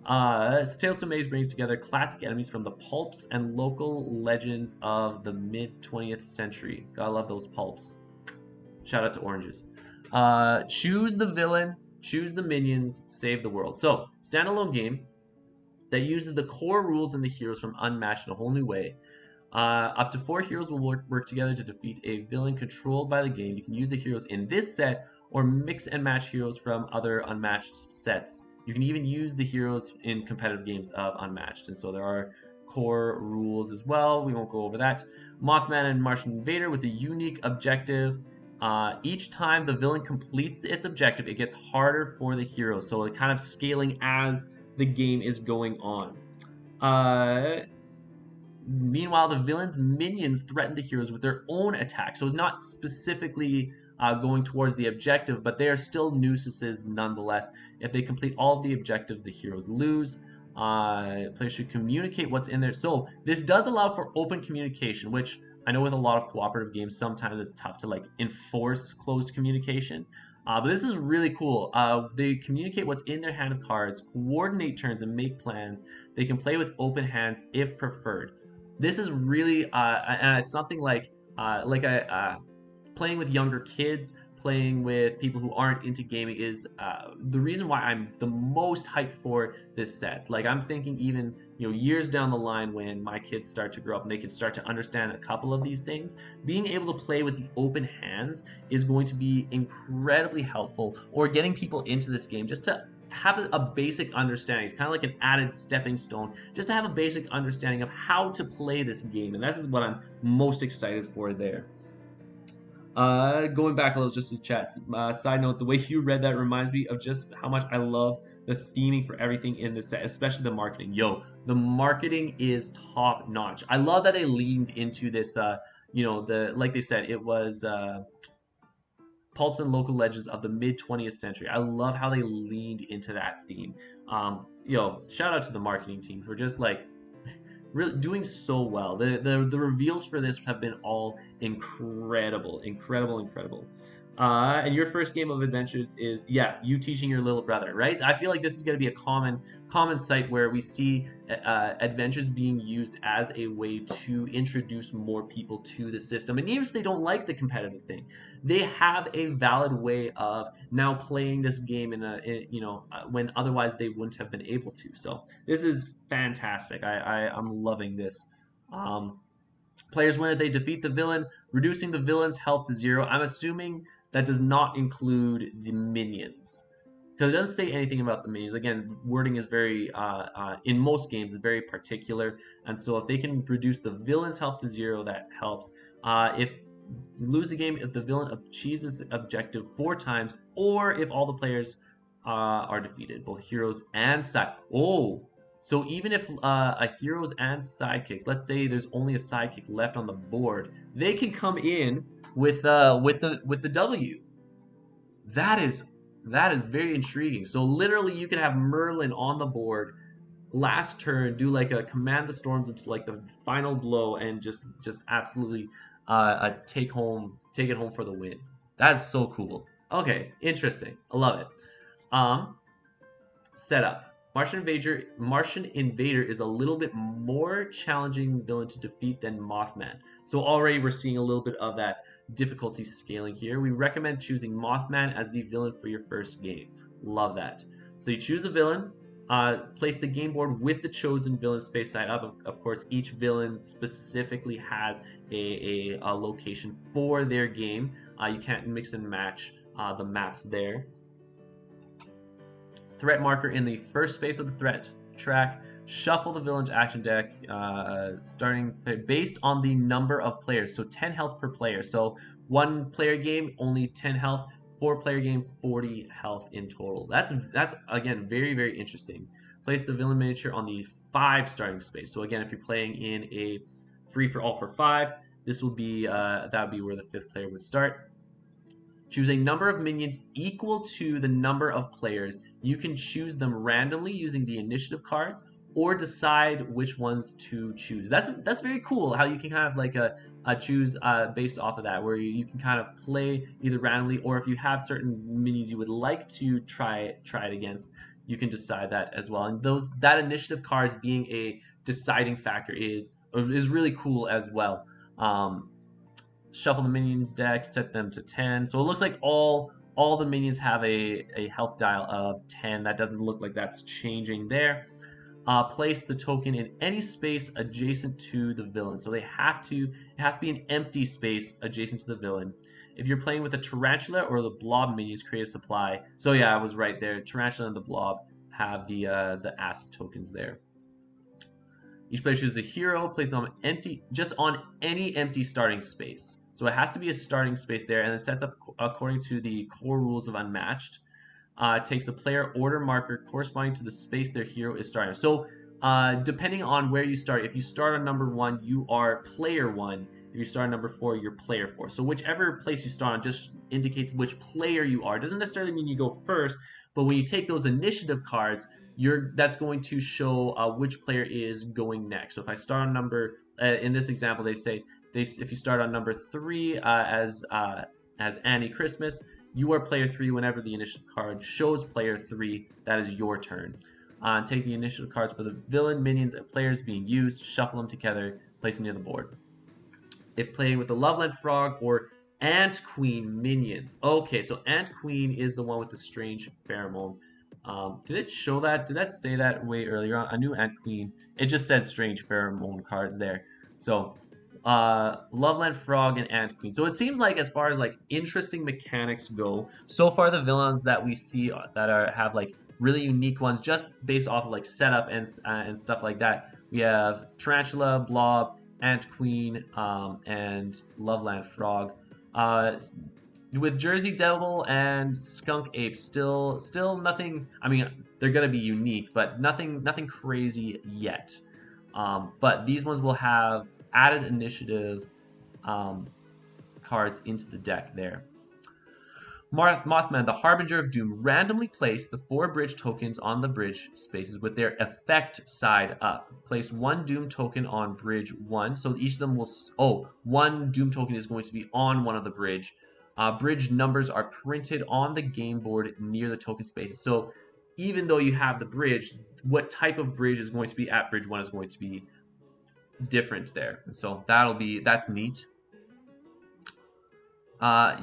Tales to Maze brings together classic enemies from the pulps and local legends of the mid 20th century. Gotta love those pulps. Shout out to oranges. Choose the villain, choose the minions, save the world. So, standalone game. that uses the core rules and the heroes from Unmatched in a whole new way. Up to 4 heroes will work together to defeat a villain controlled by the game. You can use the heroes in this set or mix and match heroes from other Unmatched sets. You can even use the heroes in competitive games of Unmatched. And so there are core rules as well. We won't go over that. Mothman and Martian Invader with a unique objective. Each time the villain completes its objective, it gets harder for the hero. So it kind of scaling as the game is going on. Meanwhile, the villain's minions threaten the heroes with their own attacks. So it's not specifically going towards the objective, but they are still nuisances nonetheless. If they complete all of the objectives, the heroes lose. Players should communicate what's in there. So this does allow for open communication, which I know with a lot of cooperative games, sometimes it's tough to like enforce closed communication. But this is really cool. They communicate what's in their hand of cards, coordinate turns, and make plans. They can play with open hands if preferred. This is really, and it's something like playing with younger kids, playing with people who aren't into gaming is the reason why I'm the most hyped for this set. Like I'm thinking even years down the line when my kids start to grow up and they can start to understand a couple of these things, being able to play with the open hands is going to be incredibly helpful. Or getting people into this game just to have a basic understanding. It's kind of like an added stepping stone just to have a basic understanding of how to play this game, and this is what I'm most excited for there. Going back a little just to chat. Side note: the way you read that reminds me of just how much I love the theming for everything in this set, especially the marketing. The marketing is top notch. I love that they leaned into this. Like they said, it was pulps and local legends of the mid 20th century. I love how they leaned into that theme. Shout out to the marketing team for just like really doing so well. The reveals for this have been all incredible. And your first game of adventures is you teaching your little brother, right? I feel like this is going to be a common sight where we see adventures being used as a way to introduce more people to the system. And even if they don't like the competitive thing, they have a valid way of now playing this game when otherwise they wouldn't have been able to. So this is fantastic. I'm loving this. Players win if they defeat the villain, reducing the villain's health to 0. I'm assuming that does not include the minions, because it doesn't say anything about the minions. Again, wording is very in most games is very particular, and so if they can reduce the villain's health to 0, that helps. If you lose the game if the villain achieves its objective 4 times, or if all the players are defeated, both heroes and side. So even if a heroes and sidekicks, let's say there's only a sidekick left on the board, they can come in with the W. That is very intriguing. So literally, you could have Merlin on the board, last turn, do like a command the storms into like the final blow, and just absolutely take it home for the win. That's so cool. Okay, interesting. I love it. Setup. Martian Invader is a little bit more challenging villain to defeat than Mothman. So already we're seeing a little bit of that difficulty scaling here. We recommend choosing Mothman as the villain for your first game. Love that. So you choose a villain, place the game board with the chosen villains face side up. Of course, each villain specifically has a location for their game. You can't mix and match the maps there. Threat marker in the first space of the threat track. Shuffle the villain's action deck, starting based on the number of players. So 10 health per player. So 1 player game, only 10 health. 4 player game, 40 health in total. That's again very, very interesting. Place the villain miniature on the 5 starting space. So again, if you're playing in a free for all for 5, this will be that would be where the 5th player would start. Choose a number of minions equal to the number of players. You can choose them randomly using the initiative cards, or decide which ones to choose. That's very cool how you can kind of like choose based off of that, where you can kind of play either randomly, or if you have certain minions you would like to try it against, you can decide that as well. And that initiative cards being a deciding factor is really cool as well. Shuffle the minions deck, set them to 10. So it looks like all the minions have a health dial of 10. That doesn't look like that's changing there. place the token in any space adjacent to the villain. So it has to be an empty space adjacent to the villain. If you're playing with a tarantula or the blob minions, create a supply. So yeah, I was right there. Tarantula and the blob have the acid tokens there. Each player chooses a hero, place them just on any empty starting space. So it has to be a starting space there, and it sets up according to the core rules of Unmatched. Takes the player order marker corresponding to the space their hero is starting. So depending on where you start, if you start on number 1, you are player 1. If you start on number 4, you're player 4. So whichever place you start on just indicates which player you are. It doesn't necessarily mean you go first, but when you take those initiative cards, that's going to show which player is going next. So if I start on number, in this example, they say if you start on number 3 as Annie Christmas, you are player 3 whenever the initiative card shows player 3. That is your turn. Take the initiative cards for the villain, minions, and players being used, shuffle them together, place them near the board. If playing with the Loveland Frog or Ant Queen minions. Okay, so Ant Queen is the one with the strange pheromone. Did it show that? Did that say that way earlier on? I knew Ant Queen. It just said strange pheromone cards there. So Loveland Frog and Ant Queen. So it seems like as far as like interesting mechanics go, so far the villains that we see that have like really unique ones just based off of like setup and stuff like that. We have Tarantula, Blob, Ant Queen, and Loveland Frog. With Jersey Devil and Skunk Ape, still nothing. I mean, they're gonna be unique, but nothing crazy yet. But these ones will have added initiative cards into the deck there. Mothman, the Harbinger of Doom, randomly place the 4 bridge tokens on the bridge spaces with their effect side up. Place 1 Doom token on bridge 1, so each of them will... one Doom token is going to be on one of the bridge. Bridge numbers are printed on the game board near the token spaces. So even though you have the bridge, what type of bridge is going to be at bridge 1 is going to be different there. And so that's neat.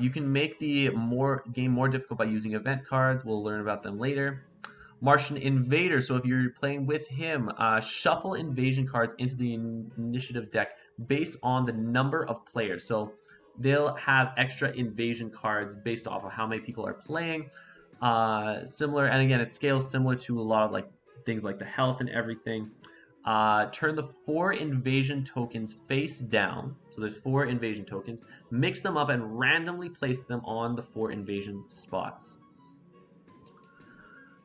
You can make the game more difficult by using event cards. We'll learn about them later. Martian Invader. So if you're playing with him, shuffle invasion cards into the initiative deck based on the number of players. So they'll have extra invasion cards based off of how many people are playing. Similar, and again, it scales similar to a lot of like things like the health and everything. Turn the 4 invasion tokens face down. So there's 4 invasion tokens. Mix them up and randomly place them on the 4 invasion spots.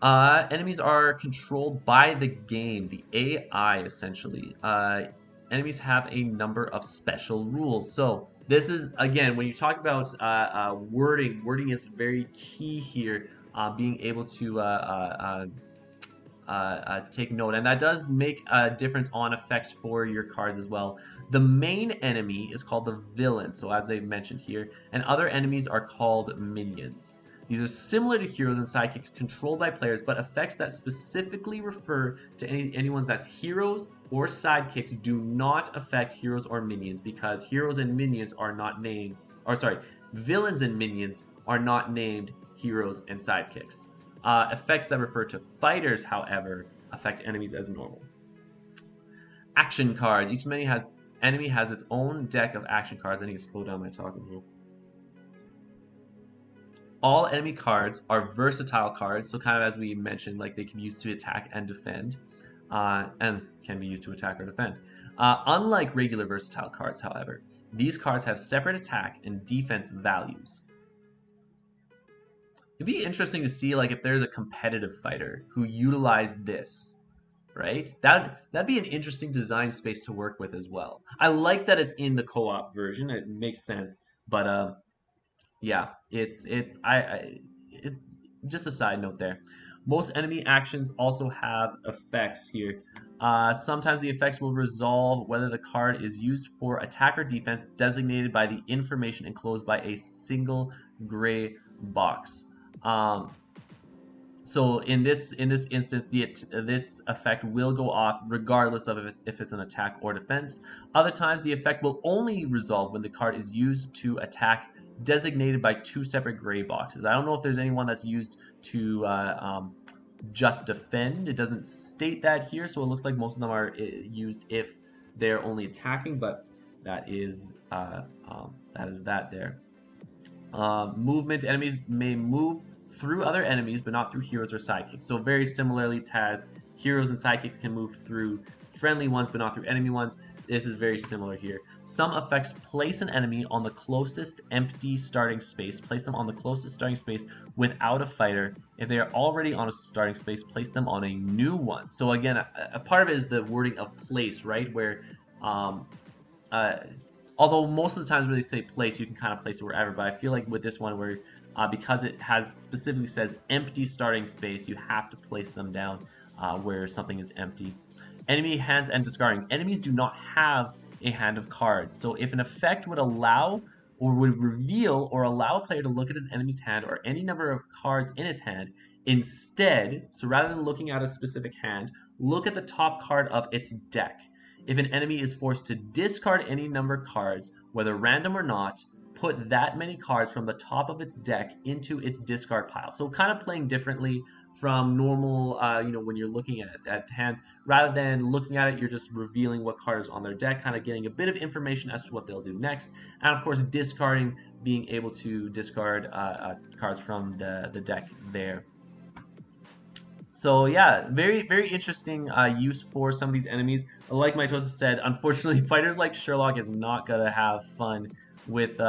Enemies are controlled by the game, the AI essentially. Enemies have a number of special rules. So this is, again, when you talk about wording is very key here. Being able to take note, and that does make a difference on effects for your cards as well. The main enemy is called the villain, so as they've mentioned here, and other enemies are called minions. These are similar to heroes and sidekicks controlled by players, but effects that specifically refer to anyone that's heroes or sidekicks do not affect heroes or minions, because heroes and minions are not named, villains and minions are not named heroes and sidekicks. Effects that refer to fighters, however, affect enemies as normal. Action cards. Each enemy has its own deck of action cards. I need to slow down my talking here. All enemy cards are versatile cards, so kind of as we mentioned, like they can be used to attack and defend, and can be used to attack or defend. Unlike regular versatile cards, however, these cards have separate attack and defense values. It'd be interesting to see like if there's a competitive fighter who utilized this, right? That'd be an interesting design space to work with as well. I like that it's in the co-op version. It makes sense, but yeah, it's just a side note there. Most enemy actions also have effects here. Sometimes the effects will resolve whether the card is used for attack or defense, designated by the information enclosed by a single gray box. So in this instance, this effect will go off regardless of if it's an attack or defense. Other times, the effect will only resolve when the card is used to attack, designated by 2 separate gray boxes. I don't know if there's anyone that's used to just defend. It doesn't state that here, so it looks like most of them are used if they're only attacking, but that is that there. Movement, enemies may move through other enemies, but not through heroes or sidekicks. So very similarly to as heroes and sidekicks can move through friendly ones, but not through enemy ones. This is very similar here. Some effects place an enemy on the closest empty starting space. Place them on the closest starting space without a fighter. If they are already on a starting space, place them on a new one. So again, a part of it is the wording of place, right? Where although most of the times when they say place, you can kind of place it wherever, but I feel like with this one where because it has specifically says empty starting space, you have to place them down where something is empty. Enemy hands and discarding. Enemies do not have a hand of cards, so if an effect would allow or would reveal or allow a player to look at an enemy's hand or any number of cards in his hand, instead, so rather than looking at a specific hand, look at the top card of its deck. If an enemy is forced to discard any number of cards, whether random or not, put that many cards from the top of its deck into its discard pile. So kind of playing differently from normal, when you're looking at hands. Rather than looking at it, you're just revealing what cards on their deck, kind of getting a bit of information as to what they'll do next. And of course, discarding, being able to discard cards from the deck there. So yeah, very, very interesting use for some of these enemies. Like Mitosis said, unfortunately, fighters like Sherlock is not gonna have fun with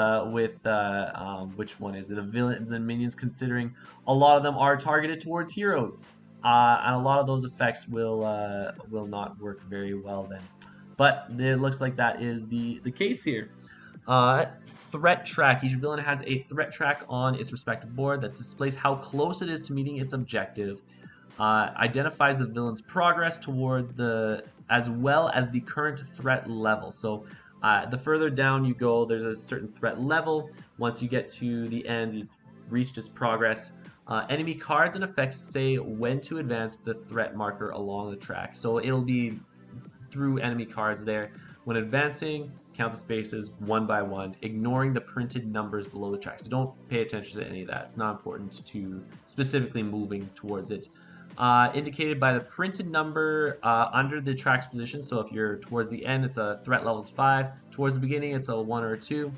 which one is it? The villains and minions, considering a lot of them are targeted towards heroes, and a lot of those effects will not work very well then. But it looks like that is the case here. Threat track. Each villain has a threat track on its respective board that displays how close it is to meeting its objective. Identifies the villain's progress towards as well as the current threat level. So the further down you go, there's a certain threat level. Once you get to the end, it's reached its progress. Enemy cards and effects say when to advance the threat marker along the track. So it'll be through enemy cards there. When advancing, count the spaces one by one, ignoring the printed numbers below the track. So don't pay attention to any of that. It's not important to specifically moving towards it. Indicated by the printed number under the track's position. So if you're towards the end, it's a threat level is 5. Towards the beginning, it's a 1 or a 2.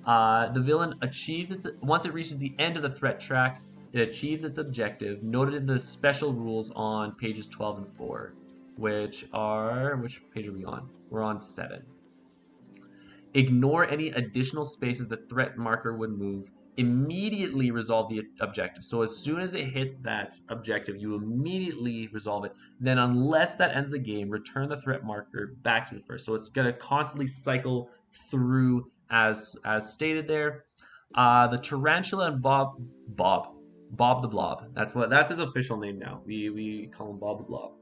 The villain achieves once it reaches the end of the threat track, it achieves its objective, noted in the special rules on pages 12 and 4, which page are we on? We're on 7. Ignore any additional spaces the threat marker would move. Immediately resolve the objective. So as soon as it hits that objective, you immediately resolve it. Then unless that ends the game, return the threat marker back to the first. So it's going to constantly cycle through as stated there. The Tarantula and Bob the Blob. That's his official name now. We call him Bob the Blob.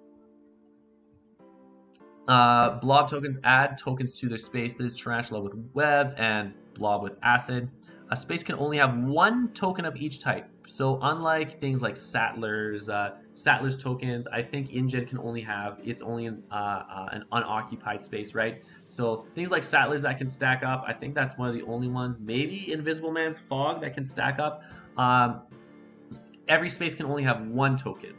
Blob tokens add tokens to their spaces. Tarantula with webs and Blob with acid. A space can only have one token of each type. So unlike things like Sattler's tokens, I think InGen can only have, it's only an unoccupied space, right? So things like Sattler's that can stack up, I think that's one of the only ones. Maybe Invisible Man's Fog that can stack up. Every space can only have one token.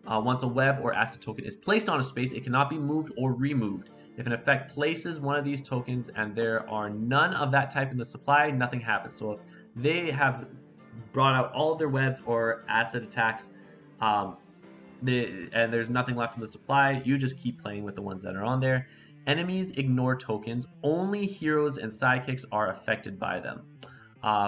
Once a web or acid token is placed on a space, it cannot be moved or removed. If an effect places one of these tokens and there are none of that type in the supply, nothing happens. So if they have brought out all of their webs or acid attacks, and there's nothing left in the supply, you just keep playing with the ones that are on there. Enemies ignore tokens. Only heroes and sidekicks are affected by them.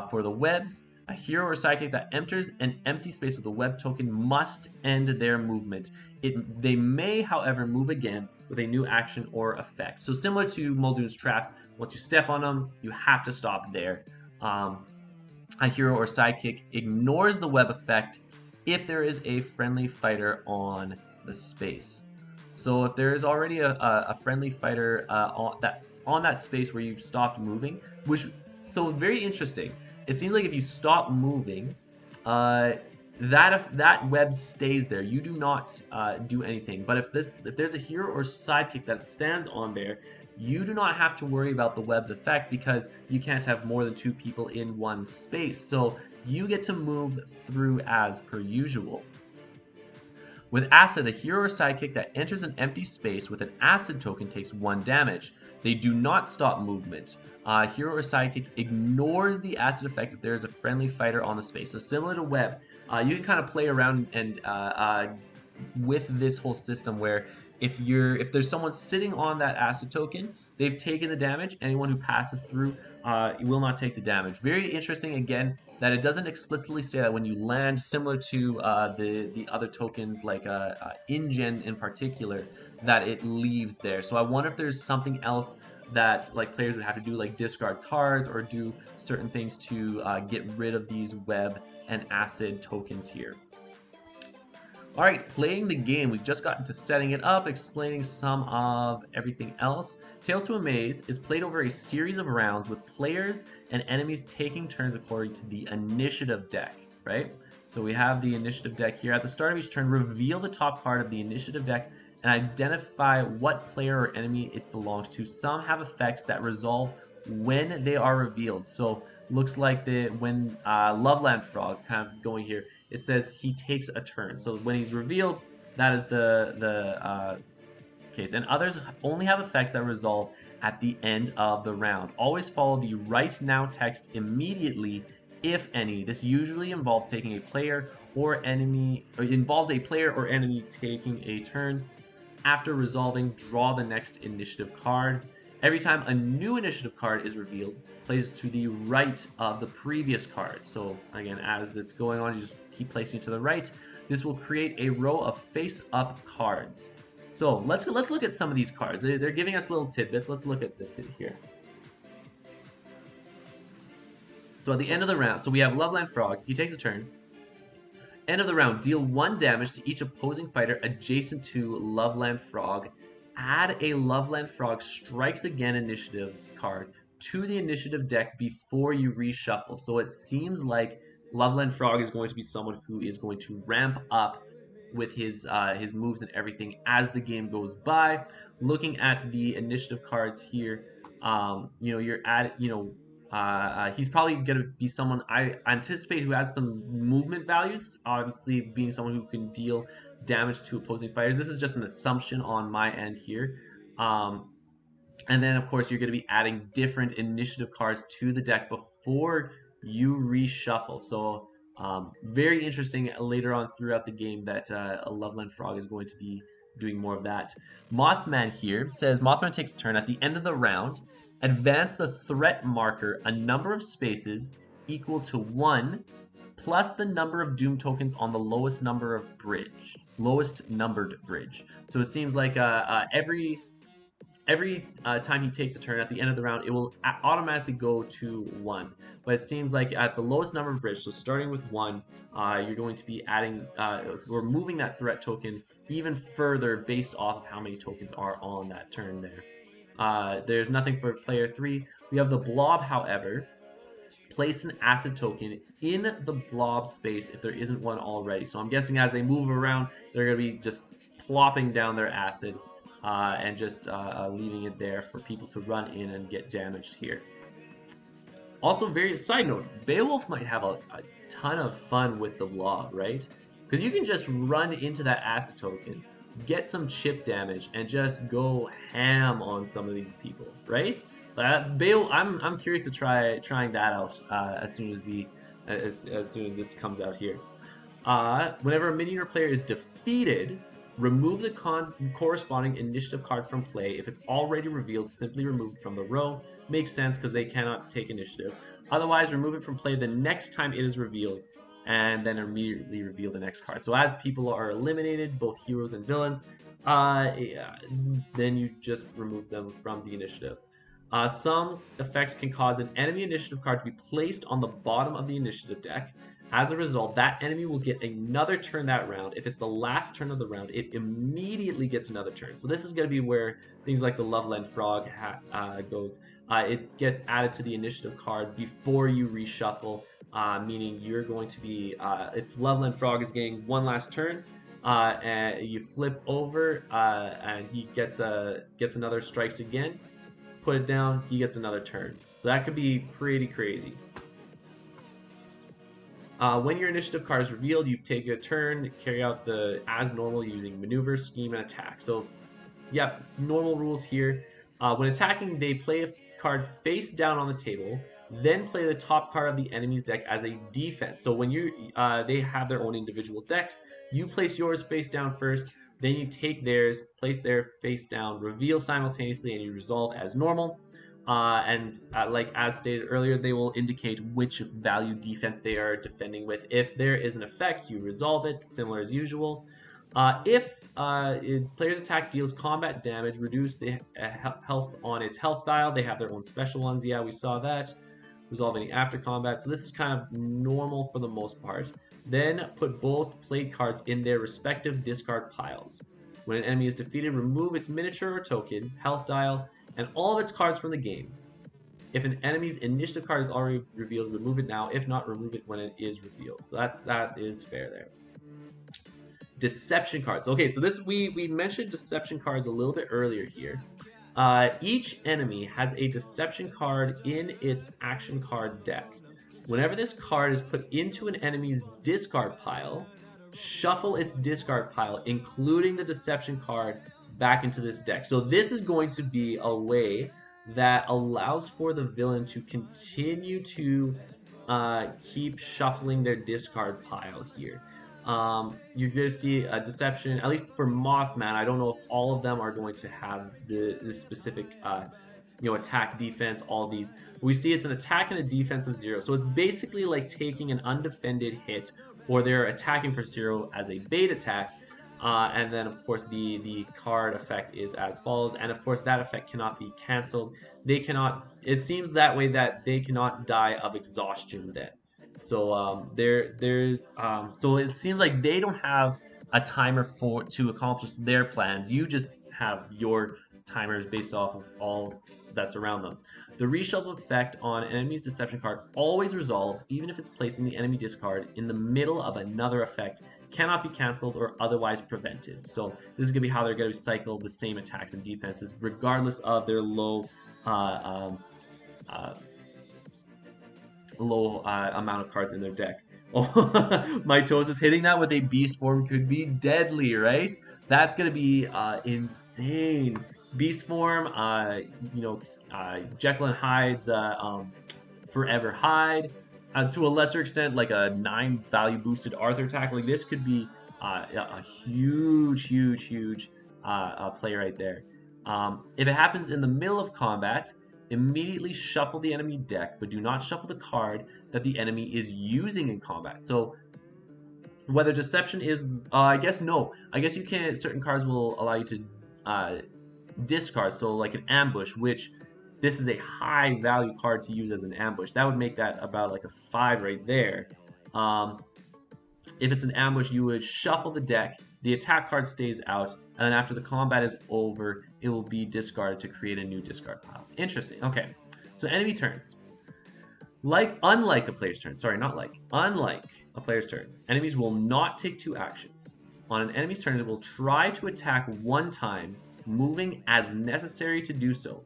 For the webs, a hero or sidekick that enters an empty space with a web token must end their movement. They may, however, move again with a new action or effect. So similar to Muldoon's traps, once you step on them, you have to stop there. A hero or sidekick ignores the web effect if there is a friendly fighter on the space. So if there is already a friendly fighter on that space where you've stopped moving, so very interesting. It seems like if you stop moving, that web stays there. You do not do anything. But if there's a hero or sidekick that stands on there, you do not have to worry about the web's effect because you can't have more than 2 people in one space. So you get to move through as per usual. With acid, a hero or sidekick that enters an empty space with an acid token takes 1 damage. They do not stop movement. Hero or sidekick ignores the acid effect if there is a friendly fighter on the space. So similar to Web, you can kind of play around and with this whole system where if there's someone sitting on that acid token, they've taken the damage. Anyone who passes through will not take the damage. Very interesting again that it doesn't explicitly say that when you land, similar to the other tokens like InGen in particular, that it leaves there. So I wonder if there's something else that like players would have to do, like discard cards or do certain things to get rid of these web and acid tokens here. All right, playing the game. We've just gotten to setting it up, explaining some of everything else. Tales to Amaze is played over a series of rounds with players and enemies taking turns according to the initiative deck, right? So we have the initiative deck here. At the start of each turn, reveal the top card of the initiative deck and identify what player or enemy it belongs to. Some have effects that resolve when they are revealed. So looks like when Loveland Frog, kind of going here, it says he takes a turn. So when he's revealed, that is the case. And others only have effects that resolve at the end of the round. Always follow the right now text immediately, if any. This usually involves taking a player or enemy, or involves a player or enemy taking a turn. After resolving, draw the next initiative card. Every time a new initiative card is revealed, plays to the right of the previous card. So again, as it's going on, you just keep placing it to the right. This will create a row of face-up cards. So let's look at some of these cards. They're giving us little tidbits. Let's look at this here. So at the end of the round, so we have Loveland Frog. He takes a turn. End of the round, deal 1 damage to each opposing fighter adjacent to Loveland Frog. Add a Loveland Frog Strikes Again initiative card to the initiative deck before you reshuffle. So it seems like Loveland Frog is going to be someone who is going to ramp up with his moves and everything as the game goes by. Looking at the initiative cards here, you're at, he's probably going to be someone I anticipate who has some movement values, obviously being someone who can deal damage to opposing fighters. This is just an assumption on my end here. And then, of course, you're going to be adding different initiative cards to the deck before you reshuffle. So very interesting later on throughout the game that a Loveland Frog is going to be doing more of that. Mothman here says, Mothman takes a turn. At the end of the round, advance the threat marker a number of spaces equal to 1 plus the number of Doom tokens on the lowest numbered bridge. So it seems like every time he takes a turn at the end of the round, it will automatically go to 1. But it seems like at the lowest number of bridge, so starting with 1, you're going to be adding or moving that threat token even further based off of how many tokens are on that turn there. There's nothing for player 3. We have the blob, however. Place an acid token in the blob space if there isn't one already. So I'm guessing as they move around, they're going to be just plopping down their acid and just leaving it there for people to run in and get damaged here. Also, very side note, Beowulf might have a ton of fun with the blob, right? Because you can just run into that acid token, get some chip damage, and just go ham on some of these people, right? I'm curious to trying that out as soon as this comes out here. Whenever a miniature player is defeated, remove the corresponding initiative card from play. If it's already revealed, simply remove it from the row. Makes sense because they cannot take initiative. Otherwise, remove it from play the next time it is revealed, and then immediately reveal the next card. So as people are eliminated, both heroes and villains, then you just remove them from the initiative. Some effects can cause an enemy initiative card to be placed on the bottom of the initiative deck. As a result, that enemy will get another turn that round. If it's the last turn of the round, it immediately gets another turn. So this is going to be where things like the Loveland Frog goes. It gets added to the initiative card before you reshuffle, meaning you're going to be, if Loveland Frog is getting one last turn, and you flip over and he gets another strikes again, put it down, he gets another turn. So that could be pretty crazy. When your initiative card is revealed, you take a turn, carry out the as normal using maneuver, scheme, and attack. So, yep, normal rules here. When attacking, they play a card face down on the table, then play the top card of the enemy's deck as a defense. So when they have their own individual decks, you place yours face down first, then you take theirs, place their face down, reveal simultaneously, and you resolve as normal. Like as stated earlier, they will indicate which value defense they are defending with. If there is an effect, you resolve it, similar as usual. If player's attack deals combat damage, reduce the health on its health dial. They have their own special ones. Yeah, we saw that. Resolve any after combat. So this is kind of normal for the most part. Then put both played cards in their respective discard piles. When an enemy is defeated, remove its miniature or token, health dial, and all of its cards from the game. If an enemy's initiative card is already revealed, remove it now. If not, remove it when it is revealed. So that is fair there. Deception cards. Okay, so this we mentioned deception cards a little bit earlier here. Each enemy has a deception card in its action card deck. Whenever this card is put into an enemy's discard pile, shuffle its discard pile, including the deception card, back into this deck. So this is going to be a way that allows for the villain to continue to keep shuffling their discard pile here. You're going to see a deception, at least for Mothman. I don't know if all of them are going to have the specific attack, defense, all these. We see it's an attack and a defense of 0. So it's basically like taking an undefended hit, or they're attacking for 0 as a bait attack. And then, of course, the card effect is as follows. And, of course, that effect cannot be canceled. They cannot... It seems that way that they cannot die of exhaustion then. So so it seems like they don't have a timer to accomplish their plans. You just have your timers based off of all that's around them. The reshuffle effect on an enemy's deception card always resolves, even if it's placed in the enemy discard in the middle of another effect, cannot be canceled or otherwise prevented. So this is going to be how they're going to cycle the same attacks and defenses, regardless of their low amount of cards in their deck. Oh, Mitosis hitting that with a beast form could be deadly, right? That's going to be insane. Beast form, Jekyll and Hyde's Forever Hyde. To a lesser extent, like a 9 value boosted Arthur attack. Like this could be a huge play right there. If it happens in the middle of combat, immediately shuffle the enemy deck, but do not shuffle the card that the enemy is using in combat. So whether deception is, I guess no. I guess you can, certain cards will allow you to discard. So like an ambush, which this is a high value card to use as an ambush. That would make that about like a 5 right there. If it's an ambush, you would shuffle the deck, the attack card stays out, and then after the combat is over, it will be discarded to create a new discard pile. Interesting. Okay, so enemy turns. Unlike a player's turn, enemies will not take 2 actions. On an enemy's turn, it will try to attack 1 time, moving as necessary to do so.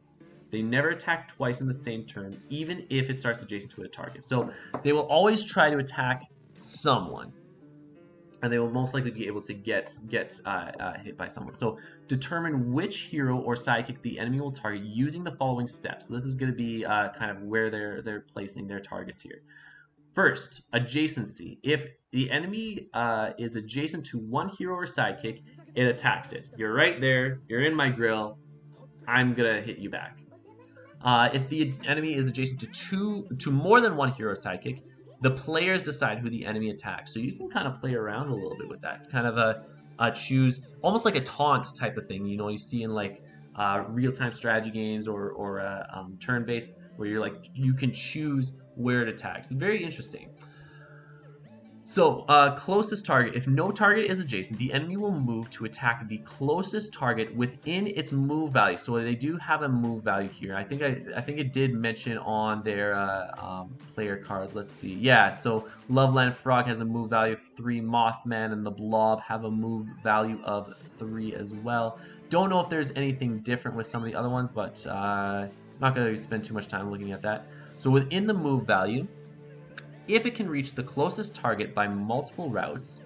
They never attack twice in the same turn, even if it starts adjacent to a target. So they will always try to attack someone, and they will most likely be able to get hit by someone. So determine which hero or sidekick the enemy will target using the following steps. So this is going to be kind of where they're placing their targets here. First, adjacency. If the enemy is adjacent to 1 hero or sidekick, it attacks it. You're right there. You're in my grill. I'm going to hit you back. If the enemy is adjacent to more than 1 hero or sidekick, the players decide who the enemy attacks. So you can kind of play around a little bit with that. Kind of choose, almost like a taunt type of thing. You see in like real-time strategy games or turn-based, where you can choose where it attacks. Very interesting. So, closest target. If no target is adjacent, the enemy will move to attack the closest target within its move value. So they do have a move value here. I think it did mention on their player card. Let's see. Yeah, so Loveland Frog has a move value of 3. Mothman and the Blob have a move value of 3 as well. Don't know if there's anything different with some of the other ones, but not going to spend too much time looking at that. So within the move value, If it can reach the closest target by multiple routes,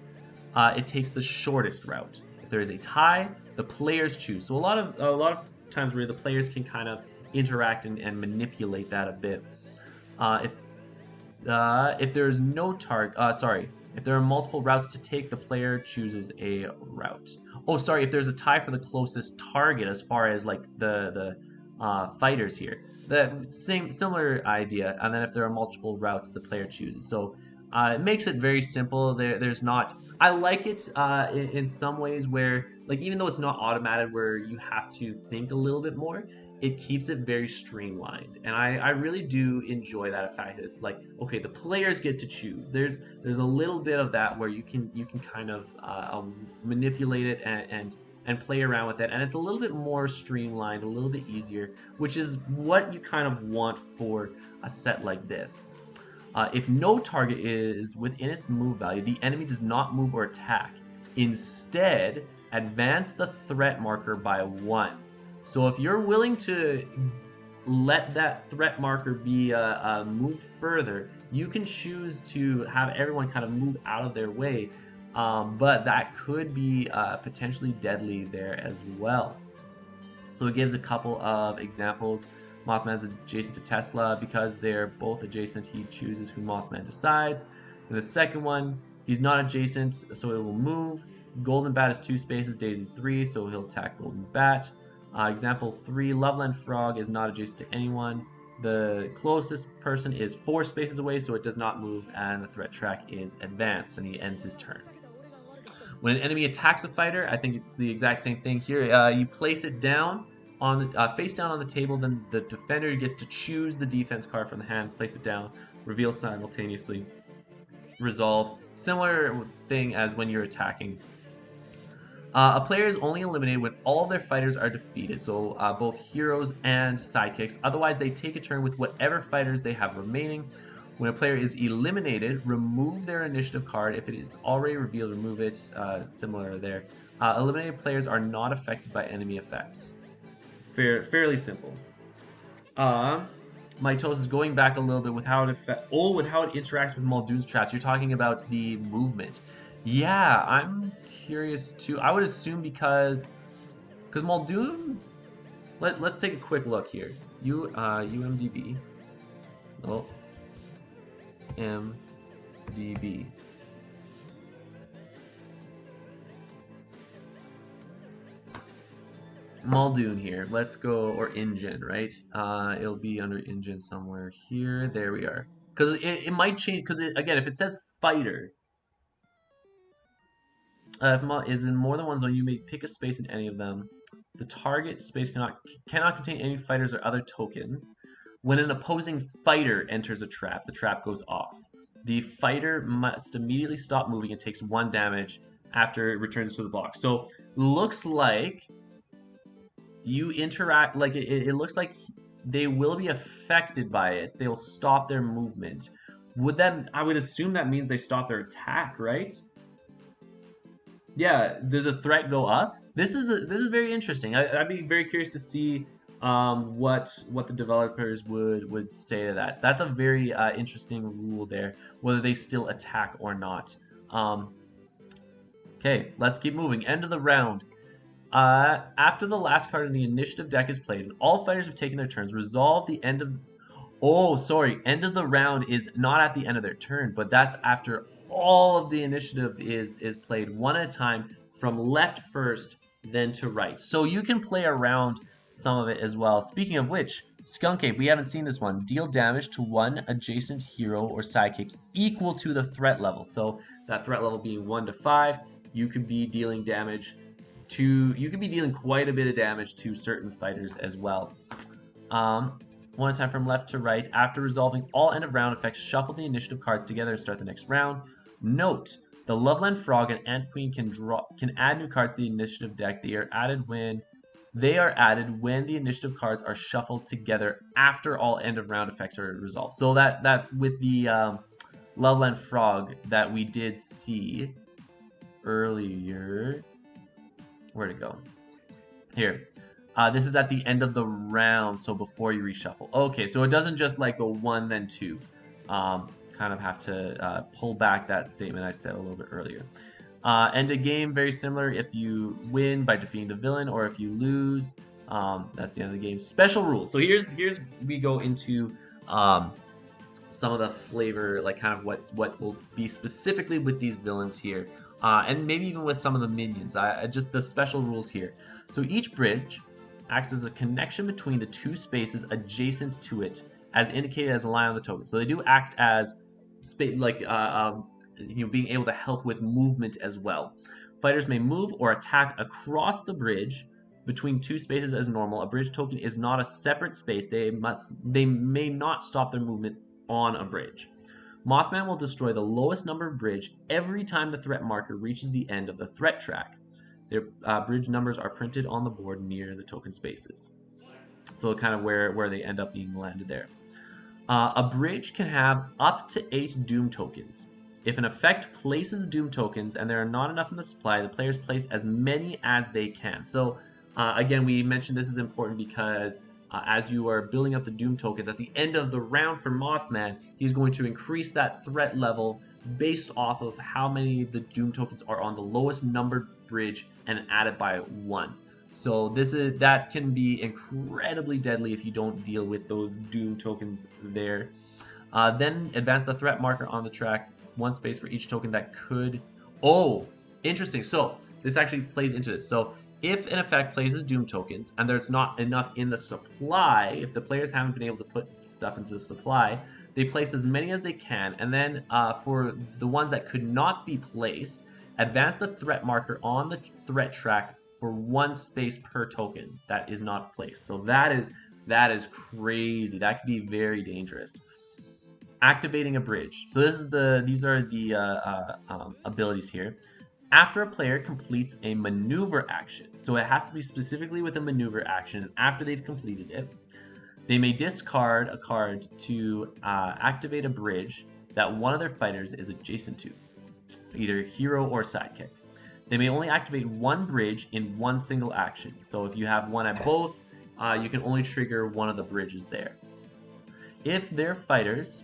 it takes the shortest route. If there is a tie, the players choose. So a lot of times where the players can kind of interact and manipulate that a bit. If there's no target, if there are multiple routes to take, the player chooses a route. Oh, sorry, if there's a tie for the closest target as far as like the fighters here, the same similar idea. And then if there are multiple routes, the player chooses. So it makes it very simple. There's not. I like it in some ways where, like, even though it's not automated, where you have to think a little bit more, it keeps it very streamlined, and I really do enjoy that fact that it's like, okay, the players get to choose. There's a little bit of that where you can kind of manipulate it and play around with it, and it's a little bit more streamlined, a little bit easier, which is what you kind of want for a set like this. If no target is within its move value, the enemy does not move or attack. Instead, advance the threat marker by 1. So if you're willing to let that threat marker be moved further, you can choose to have everyone kind of move out of their way, but that could be potentially deadly there as well. So it gives a couple of examples. Mothman's adjacent to Tesla. Because they're both adjacent, he chooses who Mothman decides. And the second one, he's not adjacent, so it will move. Golden Bat is 2 spaces, Daisy's 3, so he'll attack Golden Bat. Example 3, Loveland Frog is not adjacent to anyone. The closest person is 4 spaces away, so it does not move, and the threat track is advanced, and he ends his turn. When an enemy attacks a fighter, I think it's the exact same thing here. You place it down on the, face down on the table, then the defender gets to choose the defense card from the hand, place it down, reveal simultaneously, resolve. Similar thing as when you're attacking. A player is only eliminated when all of their fighters are defeated, so both heroes and sidekicks. Otherwise, they take a turn with whatever fighters they have remaining. When a player is eliminated, remove their initiative card. If it is already revealed, remove it. Similar there. Eliminated players are not affected by enemy effects. Fairly simple. Mitosis, going back a little bit with how it interacts with Muldoon's traps. You're talking about the movement. Yeah, I'm curious too. I would assume because Muldoon. Let's take a quick look here. UMDB. Oh, MDB. Muldoon here. Let's go, or engine, right? It'll be under engine somewhere here. There we are. Because it might change. Because again, if it says fighter, if is in more than one zone, you may pick a space in any of them. The target space cannot contain any fighters or other tokens. When an opposing fighter enters a trap, the trap goes off. The fighter must immediately stop moving and takes 1 damage after it returns to the box. So looks like you interact, like it looks like they will be affected by it. They'll stop their movement. I would assume that means they stop their attack, right? Yeah, does a threat go up? This is very interesting. I'd be very curious to see what the developers would say to that. That's a very interesting rule there, whether they still attack or not. Okay, let's keep moving. End of the round. After the last card in the initiative deck is played and all fighters have taken their turns, resolve the end of... Oh, sorry. End of the round is not at the end of their turn, but that's after all of the initiative is played one at a time, from left first, then to right. So you can play around some of it as well. Speaking of which, Skunk Ape, we haven't seen this one. Deal damage to one adjacent hero or sidekick equal to the threat level. So that threat level being 1 to 5, you could be dealing damage to... You could be dealing quite a bit of damage to certain fighters as well. One time from left to right. After resolving all end of round effects, shuffle the initiative cards together and start the next round. Note, the Loveland Frog and Ant Queen can add new cards to the initiative deck. They are added when the initiative cards are shuffled together after all end of round effects are resolved. So that with the Loveland Frog that we did see earlier. Where'd it go? Here. This is at the end of the round, so before you reshuffle. Okay, so it doesn't just like go 1 then 2. Kind kind of have to pull back that statement I said a little bit earlier. End a game, very similar. If you win by defeating the villain, or if you lose, that's the end of the game. Special rules. So here's we go into some of the flavor, like kind of what will be specifically with these villains here, and maybe even with some of the minions. Just the special rules here. So each bridge acts as a connection between the two spaces adjacent to it, as indicated as a line on the token. So they do act as being able to help with movement as well. Fighters may move or attack across the bridge between two spaces as normal. A bridge token is not a separate space. They may not stop their movement on a bridge. Mothman will destroy the lowest numbered bridge every time the threat marker reaches the end of the threat track. Their bridge numbers are printed on the board near the token spaces. So kind of where they end up being landed there. A bridge can have up to 8 Doom tokens. If an effect places Doom tokens and there are not enough in the supply, the players place as many as they can. So again, we mentioned this is important because as you are building up the Doom tokens, at the end of the round for Mothman, he's going to increase that threat level based off of how many the Doom tokens are on the lowest numbered bridge and add it by 1. So that can be incredibly deadly if you don't deal with those Doom tokens there. Then advance the threat marker on the track, 1 space for each token that could... Oh, interesting. So this actually plays into this. So if an effect places Doom tokens and there's not enough in the supply, if the players haven't been able to put stuff into the supply, they place as many as they can, and then for the ones that could not be placed, advance the threat marker on the threat track for 1 space per token that is not placed. So that is crazy. That could be very dangerous. Activating a bridge. So these are the abilities here. After a player completes a maneuver action, so it has to be specifically with a maneuver action, and after they've completed it, they may discard a card to activate a bridge that one of their fighters is adjacent to, either hero or sidekick. They may only activate 1 bridge in 1 single action. So if you have one at both, you can only trigger one of the bridges there. If their fighters,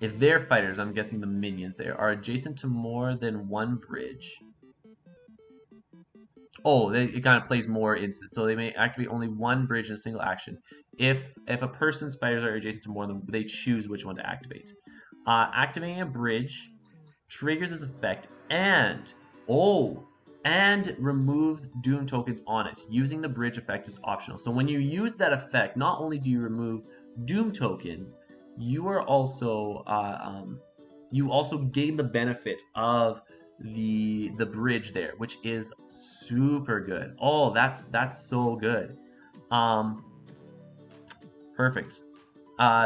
I'm guessing the minions there, are adjacent to more than 1 bridge. Oh, it kind of plays more into this. So they may activate only 1 bridge in a single action. If a person's fighters are adjacent to more than, they choose which one to activate. Activating a bridge triggers its effect and removes Doom tokens on it. Using the bridge effect is optional. So when you use that effect, not only do you remove Doom tokens, you are also you also gain the benefit of the bridge there, which is super good. Oh, that's so good. Perfect.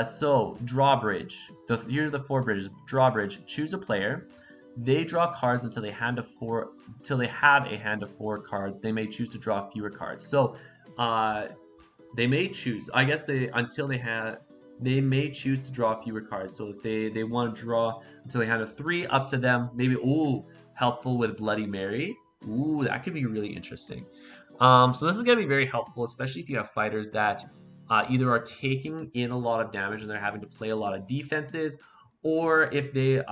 So drawbridge. Here's the 4 bridges. Drawbridge. Choose a player. They draw cards until they have a hand of 4 cards. They may choose to draw fewer cards. So they may choose. I guess they may choose to draw fewer cards. So if they want to draw until they have a 3, up to them. Maybe helpful with Bloody Mary. That could be really interesting. So this is going to be very helpful, especially if you have fighters that either are taking in a lot of damage and they're having to play a lot of defenses, or if they're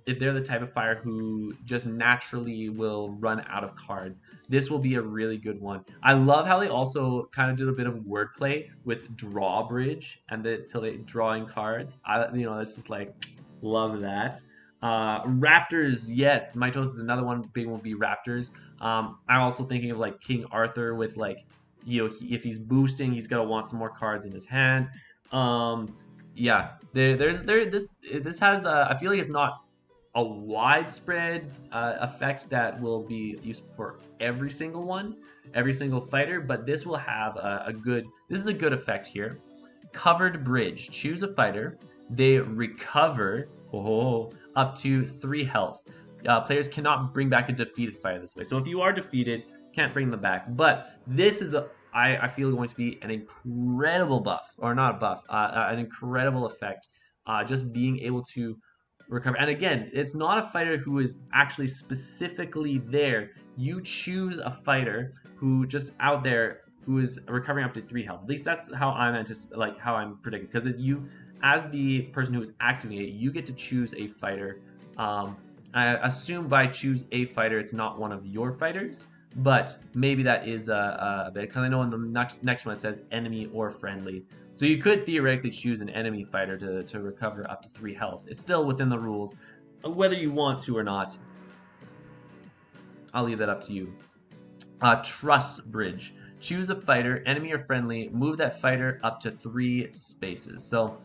the type of fighter who just naturally will run out of cards. This will be a really good one. I love how they also kind of did a bit of wordplay with drawbridge and until they drawing cards. It's just like, love that. Raptors, yes. Mitos is another one. Big one will be Raptors. I'm also thinking of like King Arthur with like, if he's boosting, he's gonna want some more cards in his hand. Yeah, this has I feel like it's not a widespread effect that will be used for every single fighter, but this will have this is a good effect here. Covered bridge. Choose a fighter. They recover up to 3 health. Players cannot bring back a defeated fighter this way. So if you are defeated, can't bring them back. But this is I feel going to be an incredible buff, or not a buff, an incredible effect. Just being able to recover. And again, it's not a fighter who is actually specifically there. You choose a fighter who just out there who is recovering up to 3 health. At least that's how I'm predicting. Because as the person who is activating it, you get to choose a fighter. I assume by choose a fighter, it's not one of your fighters, but maybe that is a bit, because I know in the next one it says enemy or friendly. So you could theoretically choose an enemy fighter to recover up to 3 health. It's still within the rules. Whether you want to or not, I'll leave that up to you. Truss Bridge. Choose a fighter, enemy or friendly. Move that fighter up to 3 spaces. So,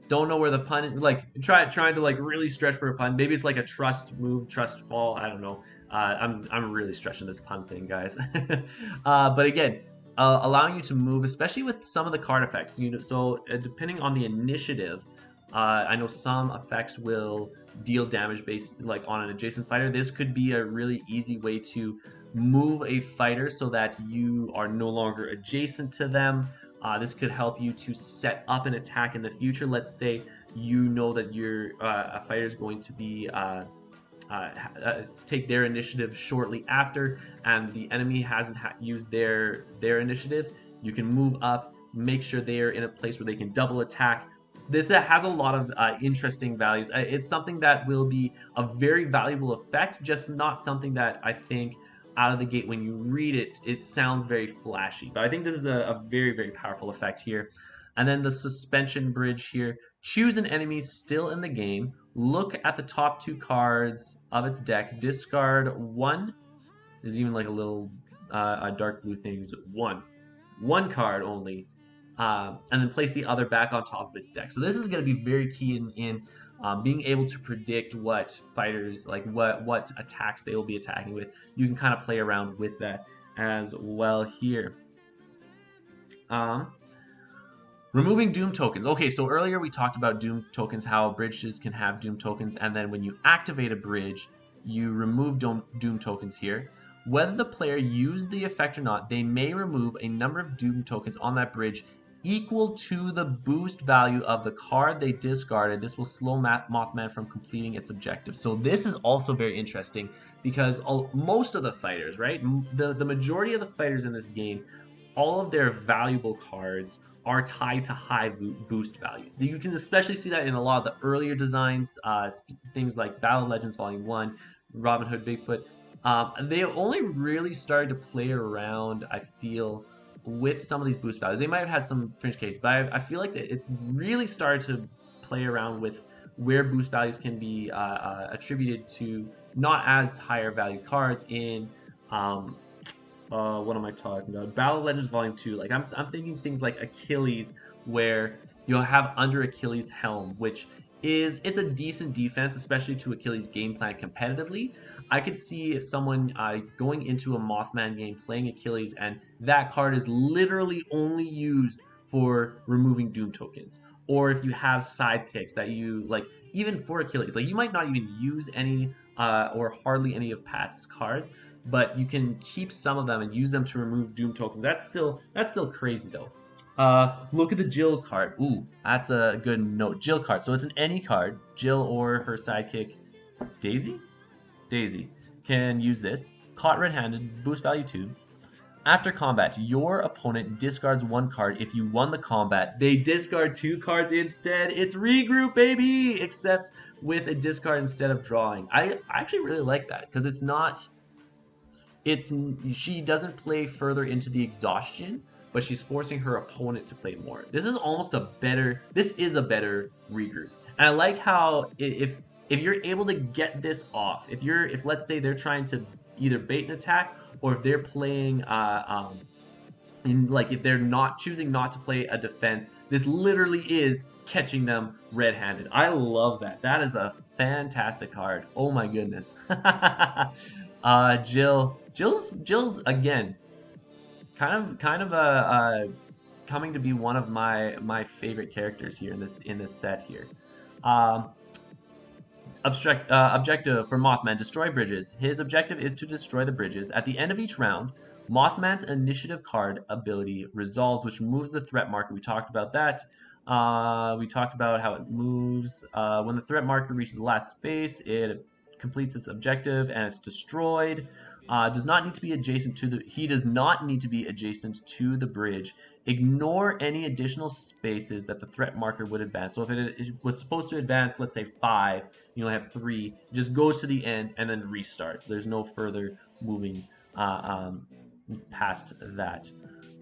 don't know where the pun, like trying to like really stretch for a pun. Maybe it's like a trust move, trust fall. I don't know. I'm really stretching this pun thing, guys. But again, allowing you to move, especially with some of the card effects. So depending on the initiative, I know some effects will deal damage based like on an adjacent fighter. This could be a really easy way to move a fighter so that you are no longer adjacent to them. This could help you to set up an attack in the future. Let's say you know that your a fighter is going to be take their initiative shortly after, and the enemy hasn't used their initiative. You can move up, make sure they are in a place where they can double attack. This has a lot of interesting values. It's something that will be a very valuable effect, just not something that I think out of the gate when you read it, it sounds very flashy. But I think this is a very, very powerful effect here. And then the suspension bridge here. Choose an enemy still in the game. Look at the top 2 cards of its deck. Discard 1. There's even like a little a dark blue thing. One card only, and then place the other back on top of its deck. So this is going to be very key in being able to predict what fighters, like what attacks they will be attacking with. You can kind of play around with that as well here. Removing Doom tokens. Okay, so earlier we talked about Doom tokens, how bridges can have Doom tokens, and then when you activate a bridge, you remove Doom tokens here. Whether the player used the effect or not, they may remove a number of Doom tokens on that bridge equal to the boost value of the card they discarded. This will slow Mothman from completing its objective. So this is also very interesting because most of the fighters, right? The majority of the fighters in this game, all of their valuable cards are tied to high boost values. So you can especially see that in a lot of the earlier designs, things like Battle Legends Volume 1, Robin Hood, Bigfoot. They only really started to play around, I feel, with some of these boost values. They might have had some fringe cases, but I feel like it really started to play around with where boost values can be attributed to not as higher value cards in what am I talking about? Battle Legends Volume 2. Like I'm thinking things like Achilles, where you'll have under Achilles Helm, which it's a decent defense, especially to Achilles game plan competitively. I could see someone going into a Mothman game playing Achilles, and that card is literally only used for removing Doom tokens. Or if you have sidekicks that you like, even for Achilles, like you might not even use any or hardly any of Pat's cards, but you can keep some of them and use them to remove Doom tokens. That's still crazy though. Look at the Jill card. Ooh, that's a good note. Jill card. So it's an any card. Jill or her sidekick, Daisy. Daisy can use this. Caught red-handed, boost value 2. After combat, your opponent discards 1 card. If you won the combat, they discard 2 cards instead. It's regroup, baby! Except with a discard instead of drawing. I actually really like that because it's not. She doesn't play further into the exhaustion, but she's forcing her opponent to play more. This is a better regroup. And I like how if you're able to get this off, if let's say they're trying to either bait an attack or if they're playing if they're not choosing not to play a defense, this literally is catching them red-handed. I love that. That is a fantastic card. Oh my goodness. Jill's again kind of coming to be one of my favorite characters here in this set here. Objective for Mothman: destroy bridges. His objective is to destroy the bridges. At the end of each round, Mothman's initiative card ability resolves, which moves the threat marker. We talked about that. We talked about how it moves. When the threat marker reaches the last space, it completes its objective and it's destroyed, does not need to be adjacent to the. He does not need to be adjacent to the bridge. Ignore any additional spaces that the threat marker would advance. So if it was supposed to advance, let's say 5, you only have 3. It just goes to the end and then restarts. There's no further moving past that.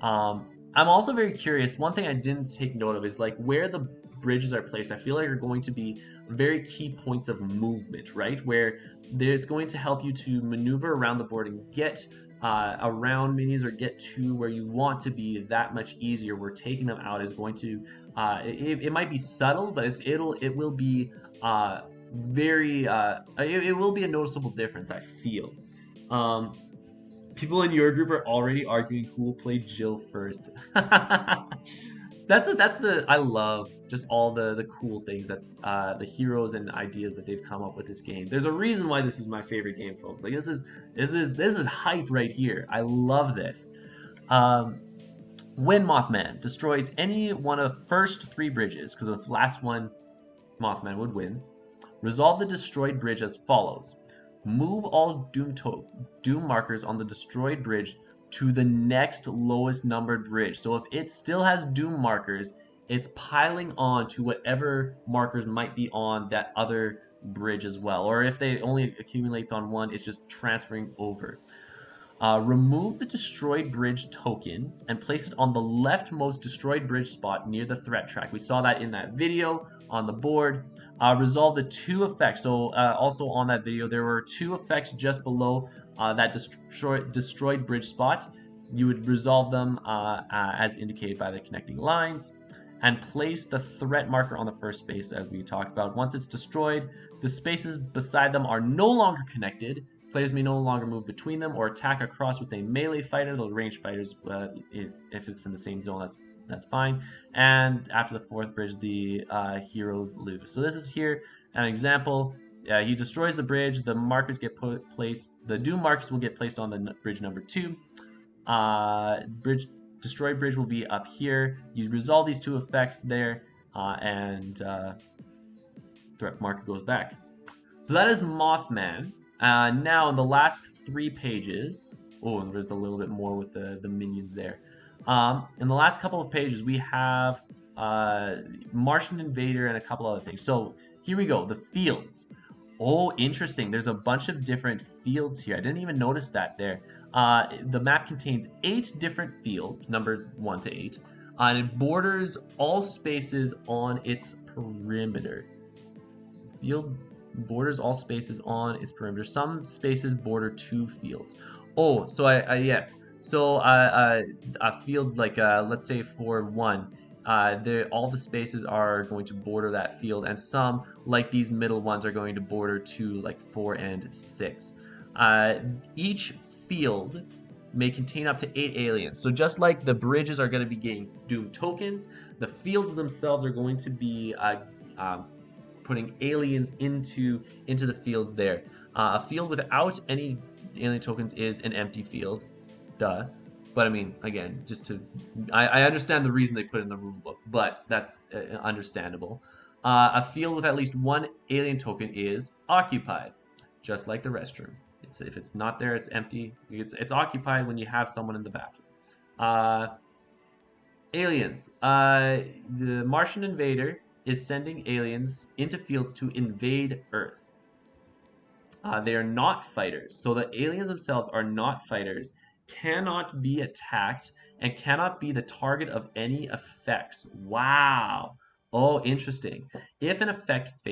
I'm also very curious. One thing I didn't take note of is like where the bridges are placed. I feel like are going to be very key points of movement, right? Where it's going to help you to maneuver around the board and get around minis or get to where you want to be that much easier. Where taking them out is going to it might be subtle, but it will be very it will be a noticeable difference. I feel. Um, People in your group are already arguing who will play Jill first. That's the I love just all the cool things that the heroes and ideas that they've come up with this game. There's a reason why this is my favorite game, folks. Like this is hype right here. I love this. Um, when Mothman destroys any one of the first 3 bridges, because the last one Mothman would win, resolve the destroyed bridge as follows. Move all doom markers on the destroyed bridge to the next lowest numbered bridge. So if it still has doom markers, it's piling on to whatever markers might be on that other bridge as well. Or if they only accumulates on one, it's just transferring over. Remove the destroyed bridge token and place it on the leftmost destroyed bridge spot near the threat track. We saw that in that video on the board. Resolve the 2 effects. So also on that video, there were 2 effects just below that destroyed bridge spot. You would resolve them as indicated by the connecting lines and place the threat marker on the first space as we talked about. Once it's destroyed, the spaces beside them are no longer connected. Players may no longer move between them or attack across with a melee fighter. Those ranged fighters, if it's in the same zone, that's fine. And after the 4th bridge, the heroes lose. So this is here an example. He destroys the bridge. The markers get placed. The doom markers will get placed on the bridge number 2. Destroyed bridge will be up here. You resolve these 2 effects there, and threat marker goes back. So that is Mothman. Now in the last 3 pages, there's a little bit more with the minions there. In the last couple of pages, we have Martian Invader and a couple other things. So here we go, the fields. Oh, interesting. There's a bunch of different fields here. I didn't even notice that there. The map contains 8 different fields, numbered 1 to 8, and it borders all spaces on its perimeter. Field borders all spaces on its perimeter. Some spaces border 2 fields. Oh, so yes. So a field like let's say for 1, all the spaces are going to border that field, and some like these middle ones are going to border 2, like 4 and 6. Each field may contain up to 8 aliens. So just like the bridges are going to be getting doom tokens, the fields themselves are going to be putting aliens into the fields there. A field without any alien tokens is an empty field. Duh. But I mean, again, I understand the reason they put it in the rule book, but that's understandable. A field with at least 1 alien token is occupied, just like the restroom. If it's not there, it's empty. It's occupied when you have someone in the bathroom. Aliens. The Martian Invader is sending aliens into fields to invade Earth. They are not fighters. So the aliens themselves are not fighters, cannot be attacked, and cannot be the target of any effects. Wow. Oh, interesting. If an effect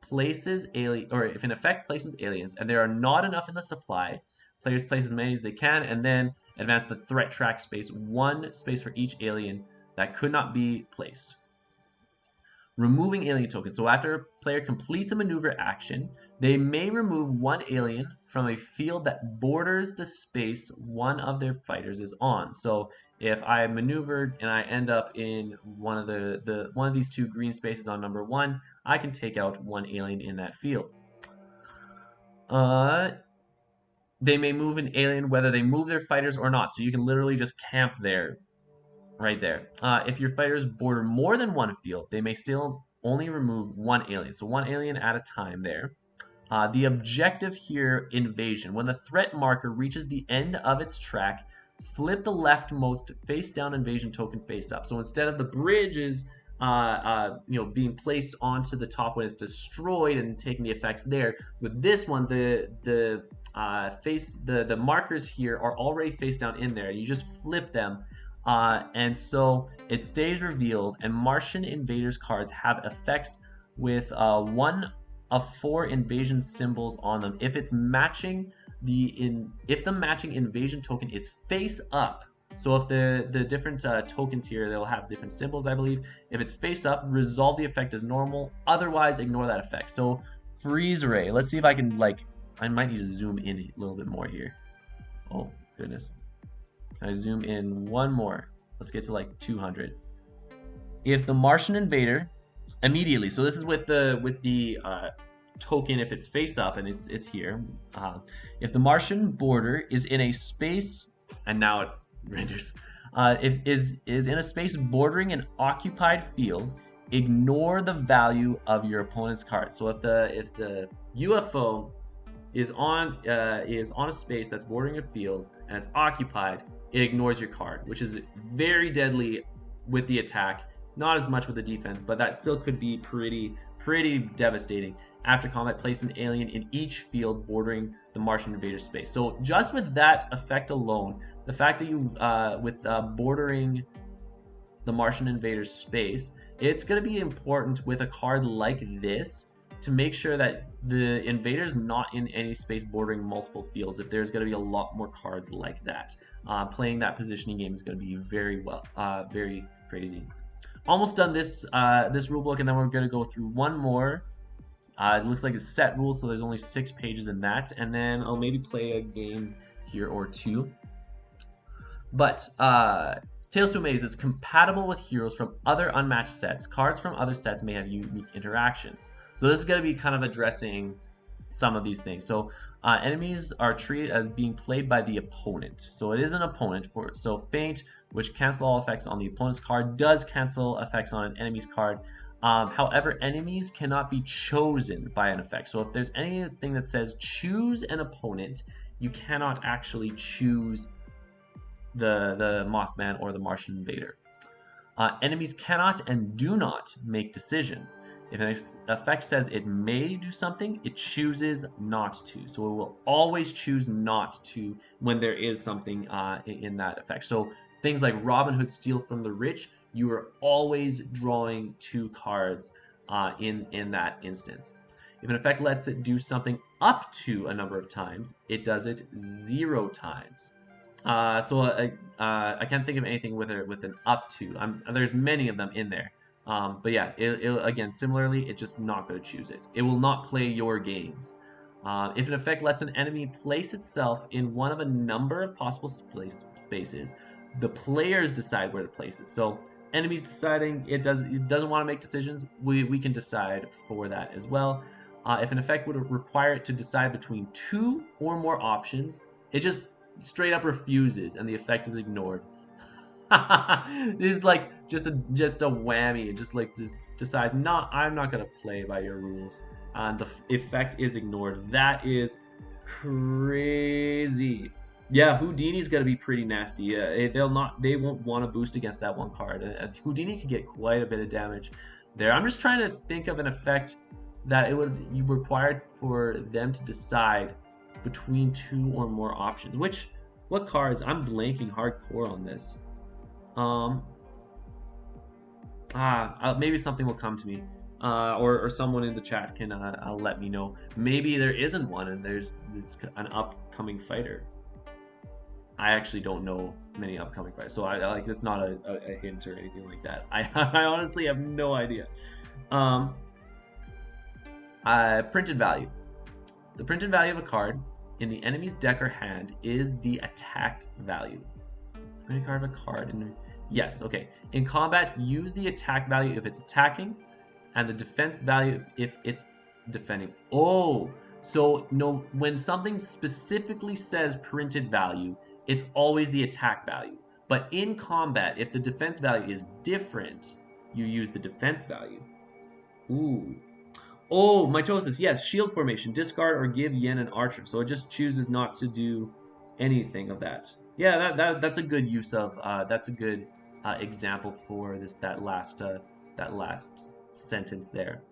places aliens and there are not enough in the supply, players place as many as they can and then advance the threat track space, 1 space for each alien that could not be placed. Removing alien tokens. So after a player completes a maneuver action, they may remove 1 alien from a field that borders the space one of their fighters is on. So if I maneuvered and I end up in one of these 2 green spaces on number 1, I can take out 1 alien in that field. They may move an alien whether they move their fighters or not. So you can literally just camp there. Right there. If your fighters border more than 1 field, they may still only remove 1 alien. So 1 alien at a time there. The objective here, invasion. When the threat marker reaches the end of its track, flip the leftmost face down invasion token face up. So instead of the bridges being placed onto the top when it's destroyed and taking the effects there, with this one, the markers here are already face down in there. You just flip them, and so it stays revealed. And Martian invaders cards have effects with one of 4 invasion symbols on them. If the matching invasion token is face up, so if the different tokens here, they'll have different symbols, I believe. If it's face up, resolve the effect as normal. Otherwise, ignore that effect. So freeze ray. Let's see if I can I might need to zoom in a little bit more here. Oh goodness. Can I zoom in one more? Let's get to 200. If the Martian invader immediately, so this is with the token if it's face up and it's here. If the Martian border is in a space, and now it renders, if is in a space bordering an occupied field, ignore the value of your opponent's card. So if the UFO is on a space that's bordering a field and it's occupied, it ignores your card, which is very deadly with the attack. Not as much with the defense, but that still could be pretty devastating. After combat, place an alien in each field bordering the Martian invader space. So just with that effect alone, the fact that you bordering the Martian invader space, it's going to be important with a card like this to make sure that the invader's not in any space bordering multiple fields. If there's going to be a lot more cards like that, playing that positioning game is going to be very crazy. Almost done this rulebook, and then we're going to go through one more. It looks like it's set rules, so there's only 6 pages in that, and then I'll maybe play a game here or two. But Tales to Amaze is compatible with heroes from other unmatched sets. Cards from other sets may have unique interactions. So this is going to be kind of addressing some of these things. So enemies are treated as being played by the opponent. So it is an opponent so Feint, which cancel all effects on the opponent's card, does cancel effects on an enemy's card. However, enemies cannot be chosen by an effect. So if there's anything that says choose an opponent, you cannot actually choose the Mothman or the Martian invader. Enemies cannot and do not make decisions. If an effect says it may do something, it chooses not to. So it will always choose not to when there is something in that effect. So things like Robin Hood steal from the rich, you are always drawing 2 cards in that instance. If an effect lets it do something up to a number of times, it does it 0 times. So I can't think of anything with an up to. There's many of them in there. But yeah, again, similarly, it's just not going to choose it. It will not play your games. If an effect lets an enemy place itself in one of a number of possible spaces, the players decide where to place it. So enemies deciding it doesn't want to make decisions, we can decide for that as well. If an effect would require it to decide between 2 or more options, it just straight up refuses and the effect is ignored. It's just a whammy. It just decides, no, I'm not gonna play by your rules, and the effect is ignored. That is crazy. Yeah, Houdini's gonna be pretty nasty. Yeah, they won't want to boost against that one card. Houdini could get quite a bit of damage there. I'm just trying to think of an effect that it would require for them to decide between 2 or more options. What cards? I'm blanking hardcore on this. Maybe something will come to me, or someone in the chat can let me know. Maybe there isn't one, and it's an upcoming fighter. I actually don't know many upcoming fighters, so it's not a hint or anything like that. I honestly have no idea. Printed value. The printed value of a card in the enemy's deck or hand is the attack value. Printed card of a card. Yes, okay. In combat, use the attack value if it's attacking, and the defense value if it's defending. Oh, so no, when something specifically says printed value, it's always the attack value. But in combat, if the defense value is different, you use the defense value. Ooh. Oh, mitosis. Yes, shield formation. Discard or give Yen an archer. So it just chooses not to do anything of that. Yeah, that's a good use of. That's a good example for that last sentence there.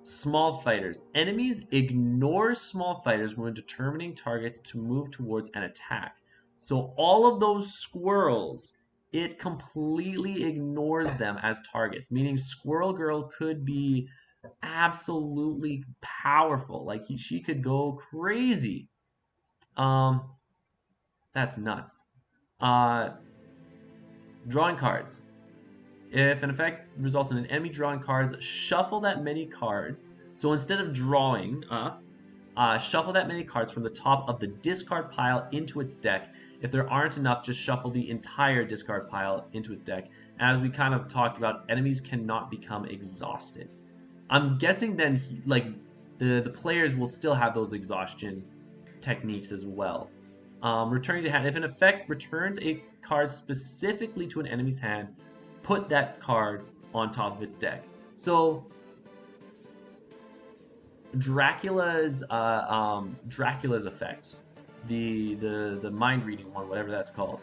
Small fighters. Enemies ignore small fighters when determining targets to move towards an attack. So all of those squirrels, it completely ignores them as targets, meaning Squirrel Girl could be absolutely powerful. Like she could go crazy. Um, that's nuts. Uh, drawing cards. If an effect results in an enemy drawing cards, shuffle that many cards. So instead of drawing, shuffle that many cards from the top of the discard pile into its deck. If there aren't enough, just shuffle the entire discard pile into its deck. As we kind of talked about, enemies cannot become exhausted. I'm guessing then, the players will still have those exhaustion techniques as well. Returning to hand. If an effect returns a card specifically to an enemy's hand, put that card on top of its deck. So Dracula's effect, the mind reading one, whatever that's called,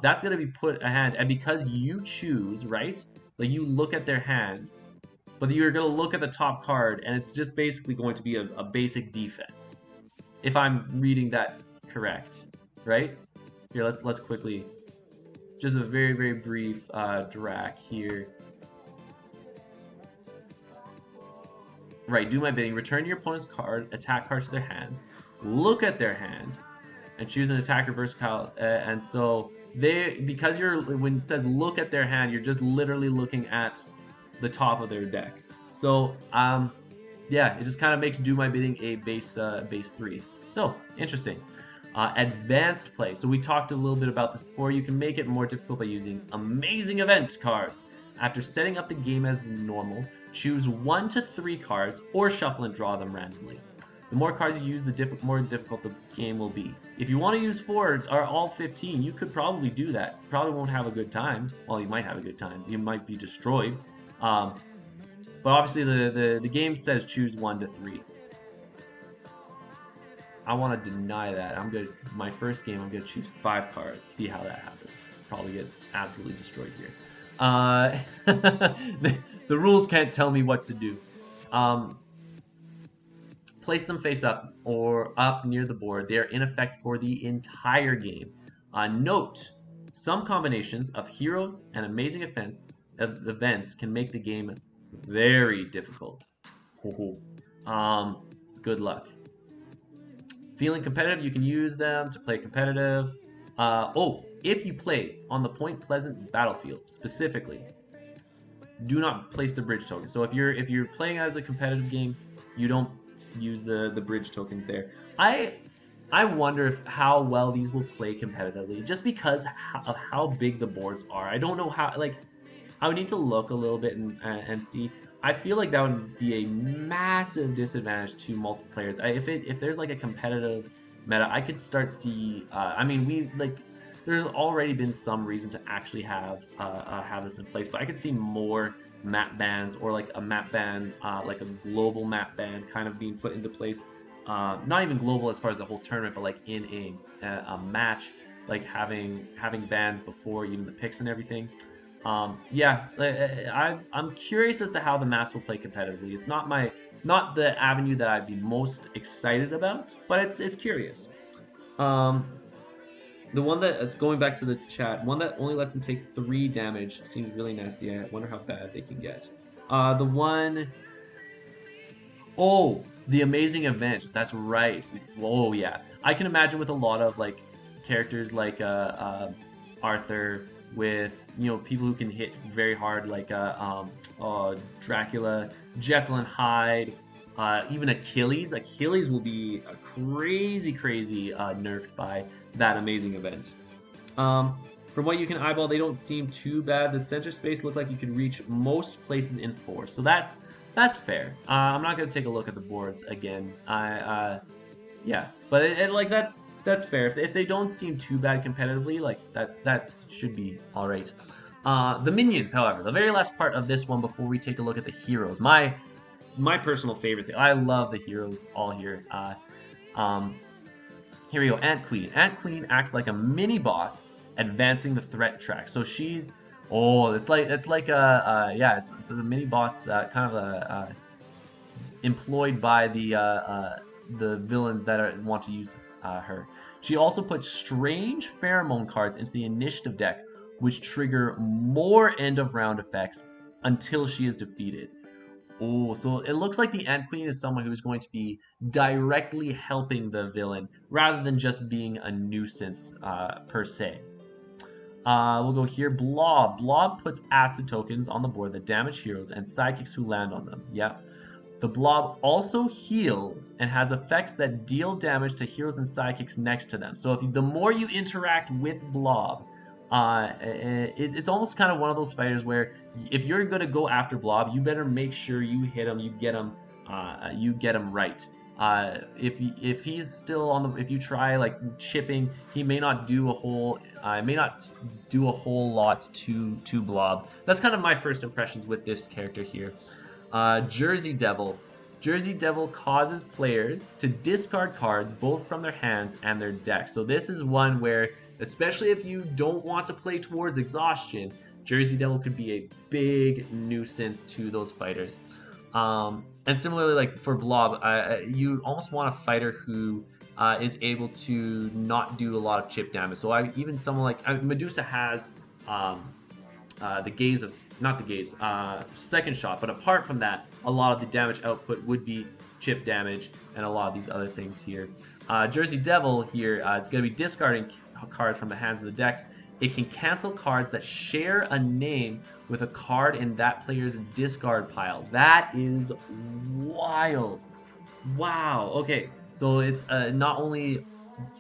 that's gonna be put a hand, and because you choose, right? Like you look at their hand, but you're gonna look at the top card, and it's just basically going to be a basic defense, if I'm reading that correct, right? Here, let's quickly, just a very very brief Drac here. Right, do my bidding. Return your opponent's attack cards to their hand. Look at their hand, and choose an attacker versatile. And so because when it says look at their hand, you're just literally looking at the top of their deck. So yeah, it just kind of makes do my bidding a base 3. So interesting. Advanced play. So we talked a little bit about this before. You can make it more difficult by using amazing event cards. After setting up the game as normal, choose 1 to 3 cards or shuffle and draw them randomly. The more cards you use, the more difficult the game will be. If you want to use 4 or all 15, you could probably do that. You probably won't have a good time. Well, you might have a good time. You might be destroyed. But obviously the game says choose 1 to 3. I want to deny that. My first game, I'm gonna choose 5 cards. See how that happens. Probably get absolutely destroyed here. The rules can't tell me what to do. Place them face up or up near the board. They are in effect for the entire game. Note, some combinations of heroes and amazing events can make the game very difficult. Good luck. Feeling competitive, you can use them to play competitive. If you play on the Point Pleasant battlefield specifically, do not place the bridge token. So if you're playing as a competitive game, you don't use the bridge tokens there. I wonder how well these will play competitively, just because of how big the boards are. I don't know how. Like, I would need to look a little bit and see. I feel like that would be a massive disadvantage to multiple players. If there's like a competitive meta, I could start see. There's already been some reason to actually have this in place, but I could see more map bans, or like a map ban, like a global map ban, kind of being put into place. Not even global as far as the whole tournament, but like in a match, like having bans before even the picks and everything. I'm curious as to how the maps will play competitively. It's not the avenue that I'd be most excited about, but it's curious. The one that is going back to the chat, one that only lets them take 3 damage seems really nasty. I wonder how bad they can get. The amazing event. That's right. Oh yeah, I can imagine with a lot of like characters like Arthur, with people who can hit very hard, like Dracula, Jekyll and Hyde, even Achilles. Achilles will be a crazy nerfed by that amazing event. From what you can eyeball, they don't seem too bad. The center space looked like you could reach most places in 4, so that's fair. I'm not gonna take a look at the boards again. But that's fair. If they don't seem too bad competitively, like that should be all right. The minions, however, the very last part of this one before we take a look at the heroes. My my personal favorite thing. I love the heroes all here. Um, Here we go. Ant Queen. Ant Queen acts like a mini boss, advancing the threat track. So she's it's like a yeah, it's a mini boss kind of employed by the villains that want to use her. She also puts strange pheromone cards into the initiative deck, which trigger more end of round effects until she is defeated. Oh, so it looks like the Ant Queen is someone who's going to be directly helping the villain rather than just being a nuisance per se. We'll go here. Blob. Blob puts acid tokens on the board that damage heroes and sidekicks who land on them. Yeah. The blob also heals and has effects that deal damage to heroes and sidekicks next to them. So the more you interact with blob, it's almost kind of one of those fighters where if you're gonna go after blob, you better make sure you hit him, you get him right. If he's still on the, if you try like chipping, he may not do a whole lot to blob. That's kind of my first impressions with this character here. Jersey Devil. Jersey Devil causes players to discard cards both from their hands and their deck. So this is one where, especially if you don't want to play towards exhaustion, Jersey Devil could be a big nuisance to those fighters. And similarly, like for Blob, you almost want a fighter who is able to not do a lot of chip damage. So even someone like Medusa has the gaze of not the gaze second shot, but apart from that, a lot of the damage output would be chip damage and a lot of these other things here. Jersey Devil here is going to be discarding cards from the hands of the decks. It can cancel cards that share a name with a card in that player's discard pile. That is wild. Wow. Okay, so it's not only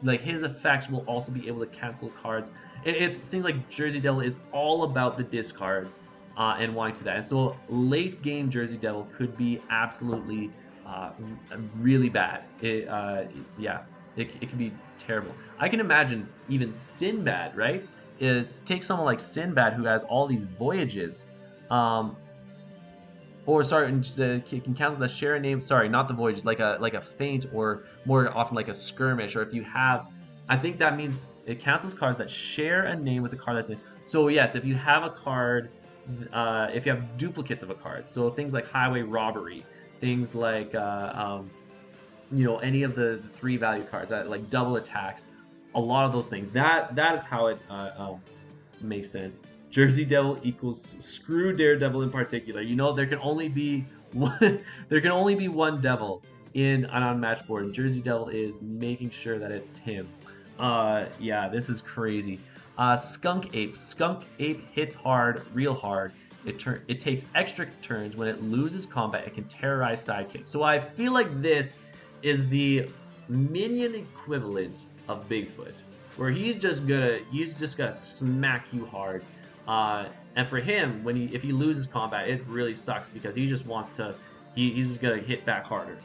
like his effects will also be able to cancel cards. It seems like Jersey Devil is all about the discards and wanting to that. And so late game Jersey Devil could be absolutely really bad. Yeah, it could be terrible. I can imagine even Sinbad, right? Take someone like Sinbad who has all these voyages, or sorry, can cancel the share a name. Sorry, not the voyage, like a feint, or more often like a skirmish. Or if you have, I think that means it cancels cards that share a name with the card that's in. So yes, if you have a card, if you have duplicates of a card, so things like highway robbery, things like any of the 3 value cards, like double attacks, a lot of those things. That is how it makes sense. Jersey Devil equals screw Daredevil in particular. There can only be one devil in an unmatched board. And Jersey Devil is making sure that it's him. Yeah, this is crazy. Skunk Ape. Skunk Ape hits hard, real hard. It takes extra turns. When it loses combat, it can terrorize sidekicks. So I feel like this is the minion equivalent of Bigfoot, where he's just gonna smack you hard. And for him, if he loses combat, it really sucks because he just wants to. He's just gonna hit back harder.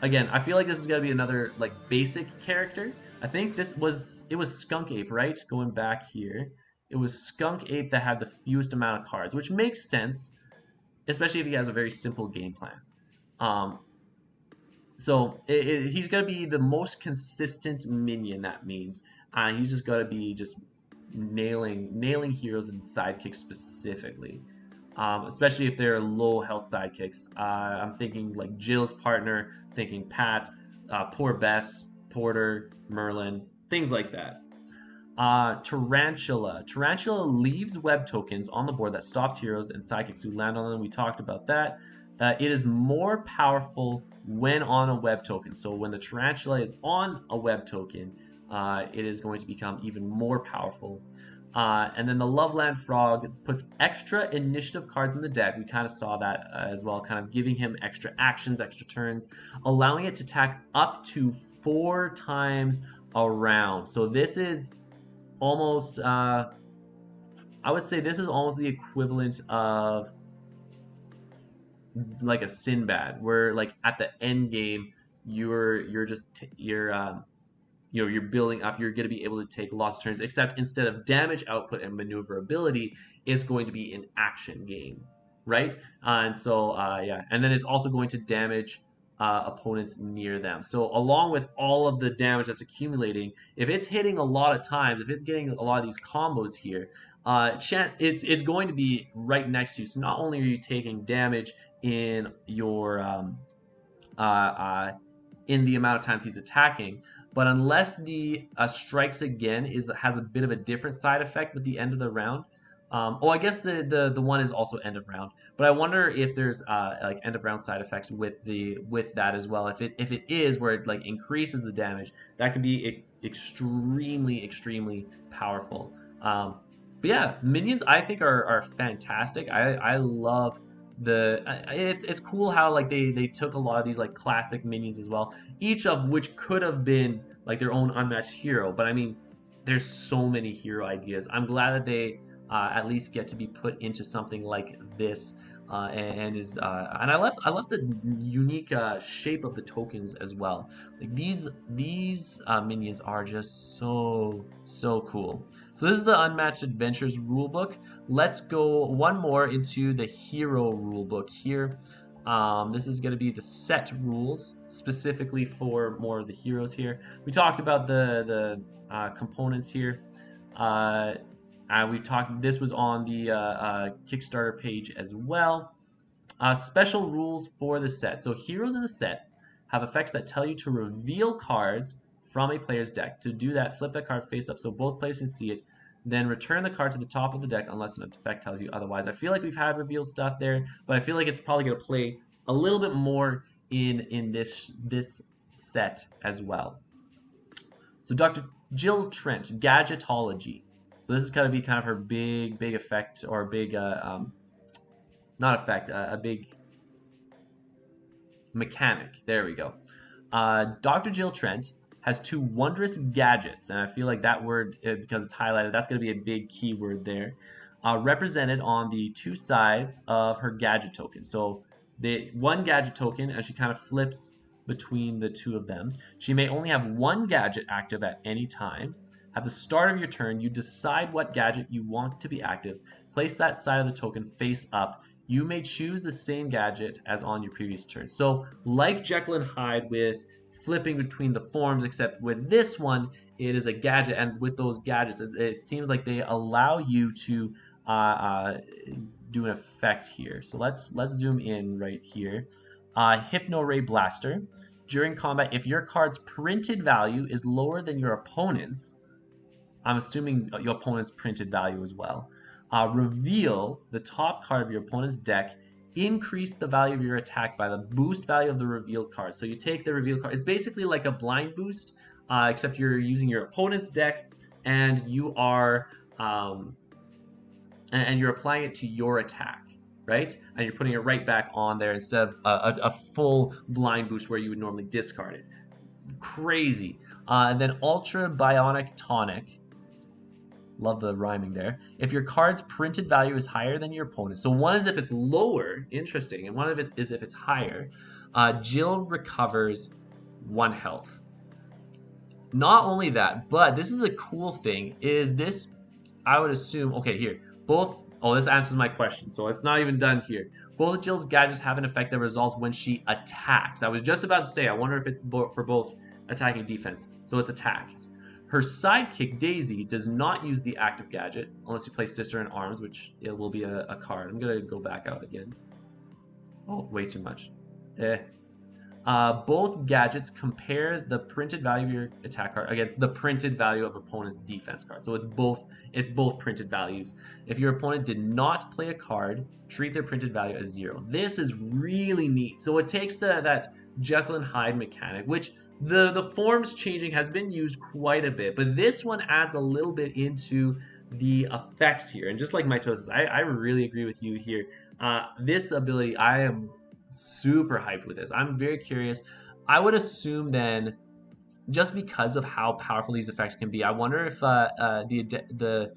Again, I feel like this is gonna be another like basic character. I think it was Skunk Ape, right? Going back here, it was Skunk Ape that had the fewest amount of cards, which makes sense, especially if he has a very simple game plan. So he's gonna be the most consistent minion. That means he's just gonna be just nailing heroes and sidekicks specifically, especially if they're low health sidekicks. I'm thinking like Jill's partner, thinking Pat, poor Bess, Porter, Merlin, things like that. Tarantula. Tarantula leaves web tokens on the board that stops heroes and sidekicks who land on them. We talked about that. It is more powerful when on a web token. So when the tarantula is on a web token, it is going to become even more powerful. And then the Loveland Frog puts extra initiative cards in the deck. We kind of saw that as well, kind of giving him extra actions, extra turns, allowing it to attack up to 4 times a round. So this is almost, I would say this is almost the equivalent of like a Sinbad, where like at the end game, you're building up. You're going to be able to take lots of turns, except instead of damage output and maneuverability, it's going to be an action game. right? And so yeah, and then it's also going to damage opponents near them. So along with all of the damage that's accumulating, if it's hitting a lot of times, if it's getting a lot of these combos here, it's going to be right next to you. So not only are you taking damage in your uh, uh, in the amount of times he's attacking. But unless the strikes again has a bit of a different side effect with the end of the round. I guess the one is also end of round. But I wonder if there's like end of round side effects with that as well. If it is where it like increases the damage, that could be extremely powerful. But yeah, minions I think are fantastic. I love it's cool how like they took a lot of these like classic minions as well, each of which could have been like their own unmatched hero. But I mean, there's so many hero ideas. I'm glad that they at least get to be put into something like this. And I love the unique shape of the tokens as well. Like these minions are just so cool. So this is the Unmatched Adventures rulebook. Let's go one more into the hero rulebook here. This is going to be the set rules specifically for more of the heroes here. We talked about the components here. Uh, we talked. This was on the Kickstarter page as well. Special rules for the set. So heroes in the set have effects that tell you to reveal cards from a player's deck. To do that, flip that card face up so both players can see it. Then return the card to the top of the deck unless an effect tells you otherwise. I feel like we've had revealed stuff there, but I feel like it's probably going to play a little bit more in this set as well. So Dr. Jill Trent, Gadgetology. So this is going to be kind of her big effect or big not effect, a big mechanic. There we go. Dr. Jill Trent has two wondrous gadgets, and I feel like that word, because it's highlighted, that's going to be a big keyword there, represented on the two sides of her gadget token. So the one gadget token, as she kind of flips between the two of them, she may only have one gadget active at any time. At the start of your turn, you decide what gadget you want to be active. Place that side of the token face up. You may choose the same gadget as on your previous turn. So, like Jekyll and Hyde with flipping between the forms, except with this one, it is a gadget, and with those gadgets, it seems like they allow you to uh, uh, do an effect here. So let's zoom in right here. Hypno Ray Blaster. During combat, if your card's printed value is lower than your opponent's, I'm assuming your opponent's printed value as well. Reveal the top card of your opponent's deck. Increase the value of your attack by the boost value of the revealed card. So you take the revealed card. It's basically like a blind boost, except you're using your opponent's deck, and you are and you're applying it to your attack, right? And you're putting it right back on there instead of a full blind boost where you would normally discard it. Crazy. And then Ultra Bionic Tonic. Love the rhyming there. If your card's printed value is higher than your opponent, so one is if it's lower, interesting, and one of it is if it's higher, Jill recovers 1 health. Not only that, but this is a cool thing, is this, I would assume, okay, here, this answers my question, so it's not even done here. Both of Jill's gadgets have an effect that results when she attacks. I was just about to say, I wonder if it's for both attacking and defense. So it's attacks. Her sidekick, Daisy, does not use the active gadget unless you place Sister in Arms, which it will be a card. I'm going to go back out again. Oh, way too much. Both gadgets compare the printed value of your attack card against the printed value of opponent's defense card. So it's both printed values. If your opponent did not play a card, treat their printed value as 0. This is really neat. So it takes that Jekyll and Hyde mechanic, which the forms changing has been used quite a bit, but this one adds a little bit into the effects here. And just like Mitosis, I really agree with you here. This ability, I am super hyped with this. I'm very curious. I would assume then, just because of how powerful these effects can be, I wonder if the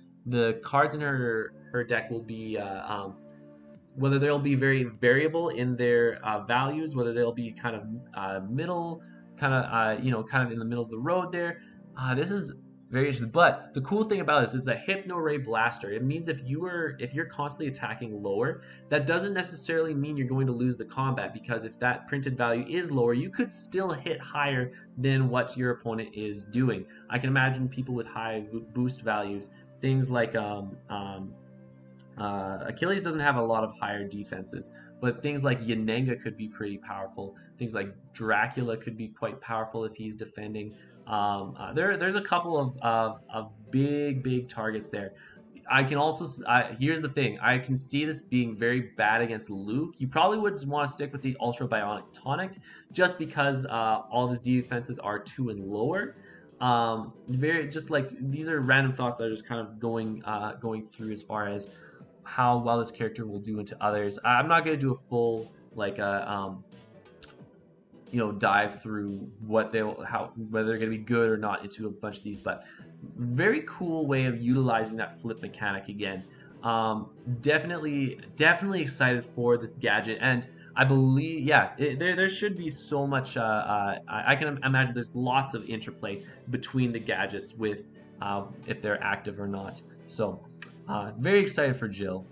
cards in her deck will be whether they'll be very variable in their values, whether they'll be kind of middle, kind of kind of in the middle of the road there. This is Very interesting. But the cool thing about this is the Hypno Ray Blaster. It means if you're constantly attacking lower, that doesn't necessarily mean you're going to lose the combat, because if that printed value is lower, you could still hit higher than what your opponent is doing. I can imagine people with high boost values, things like Achilles doesn't have a lot of higher defenses, but things like Yanenga could be pretty powerful. Things like Dracula could be quite powerful if he's defending. There's a couple of big targets there. I can also here's the thing. I can see this being very bad against Luke. You probably would want to stick with the Ultra Bionic Tonic, just because all of his defenses are 2 and lower. Very just like these are random thoughts that are just kind of going through as far as how well this character will do into others. I'm not gonna do a full like dive through what whether they're gonna be good or not into a bunch of these, but very cool way of utilizing that flip mechanic again. Definitely excited for this gadget, and I believe there should be so much. I can imagine there's lots of interplay between the gadgets with if they're active or not. So very excited for Jill.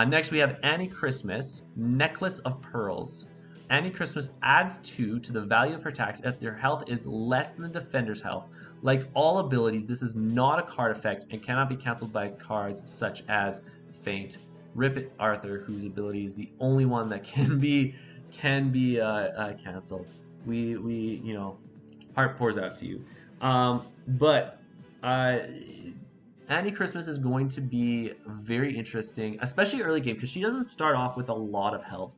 Next, we have Annie Christmas, Necklace of Pearls. Annie Christmas adds 2 to the value of her attacks if their health is less than the defender's health. Like all abilities, this is not a card effect and cannot be cancelled by cards such as Feint. Rip It Arthur, whose ability is the only one that can be cancelled. We heart pours out to you. But Annie Christmas is going to be very interesting, especially early game, because she doesn't start off with a lot of health.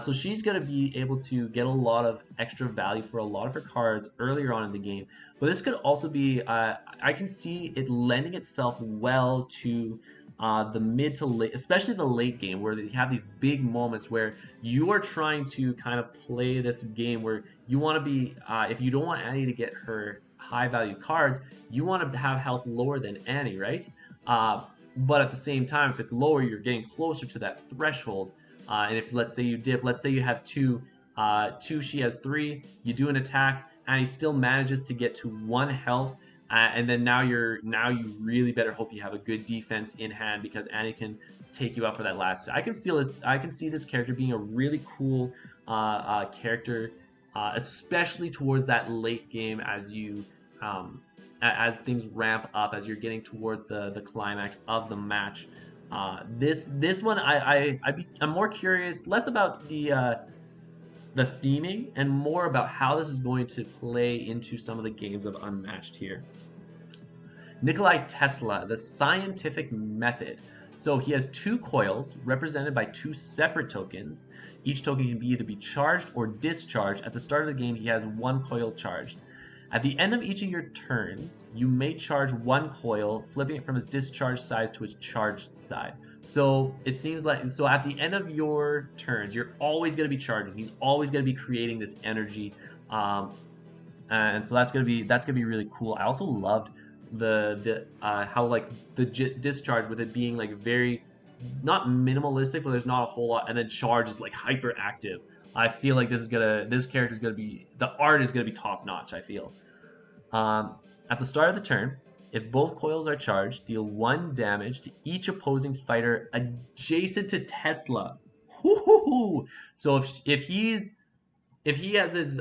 So she's going to be able to get a lot of extra value for a lot of her cards earlier on in the game. But this could also be, I can see it lending itself well to the mid to late, especially the late game, where you have these big moments where you are trying to kind of play this game where you want to be, if you don't want Annie to get her high value cards, you want to have health lower than Annie, right? But at the same time, if it's lower, you're getting closer to that threshold. And if let's say you dip, let's say you have 2, she has 3, you do an attack, Annie still manages to get to 1 health, and then now you really better hope you have a good defense in hand, because Annie can take you out for that last. I can feel this. I can see this character being a really cool character, especially towards that late game as you as things ramp up, as you're getting towards the climax of the match. This one I'm more curious, less about the theming and more about how this is going to play into some of the games of Unmatched here. Nikolai Tesla, the scientific method. So he has 2 coils represented by 2 separate tokens. Each token can either be charged or discharged. At the start of the game, he has 1 coil charged. At the end of each of your turns, you may charge 1 coil, flipping it from its discharged side to its charged side. So it seems like, at the end of your turns, you're always going to be charging. He's always going to be creating this energy, and so that's going to be really cool. I also loved the how like the discharge, with it being like very not minimalistic, but there's not a whole lot, and then charge is like hyper active. I feel like this character is gonna be, the art is gonna be top notch. I feel. At the start of the turn, if both coils are charged, deal 1 damage to each opposing fighter adjacent to Tesla. Woo-hoo-hoo! So if he has his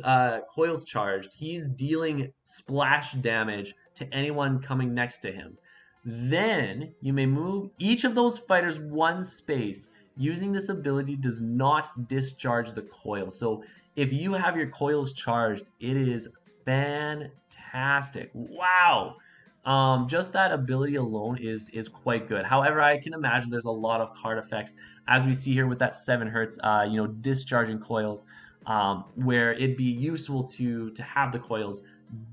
coils charged, he's dealing splash damage to anyone coming next to him. Then you may move each of those fighters 1 space. Using this ability does not discharge the coil. So if you have your coils charged, it is fantastic. Wow. Just that ability alone is quite good. However, I can imagine there's a lot of card effects, as we see here with that 7 hertz, discharging coils, where it'd be useful to have the coils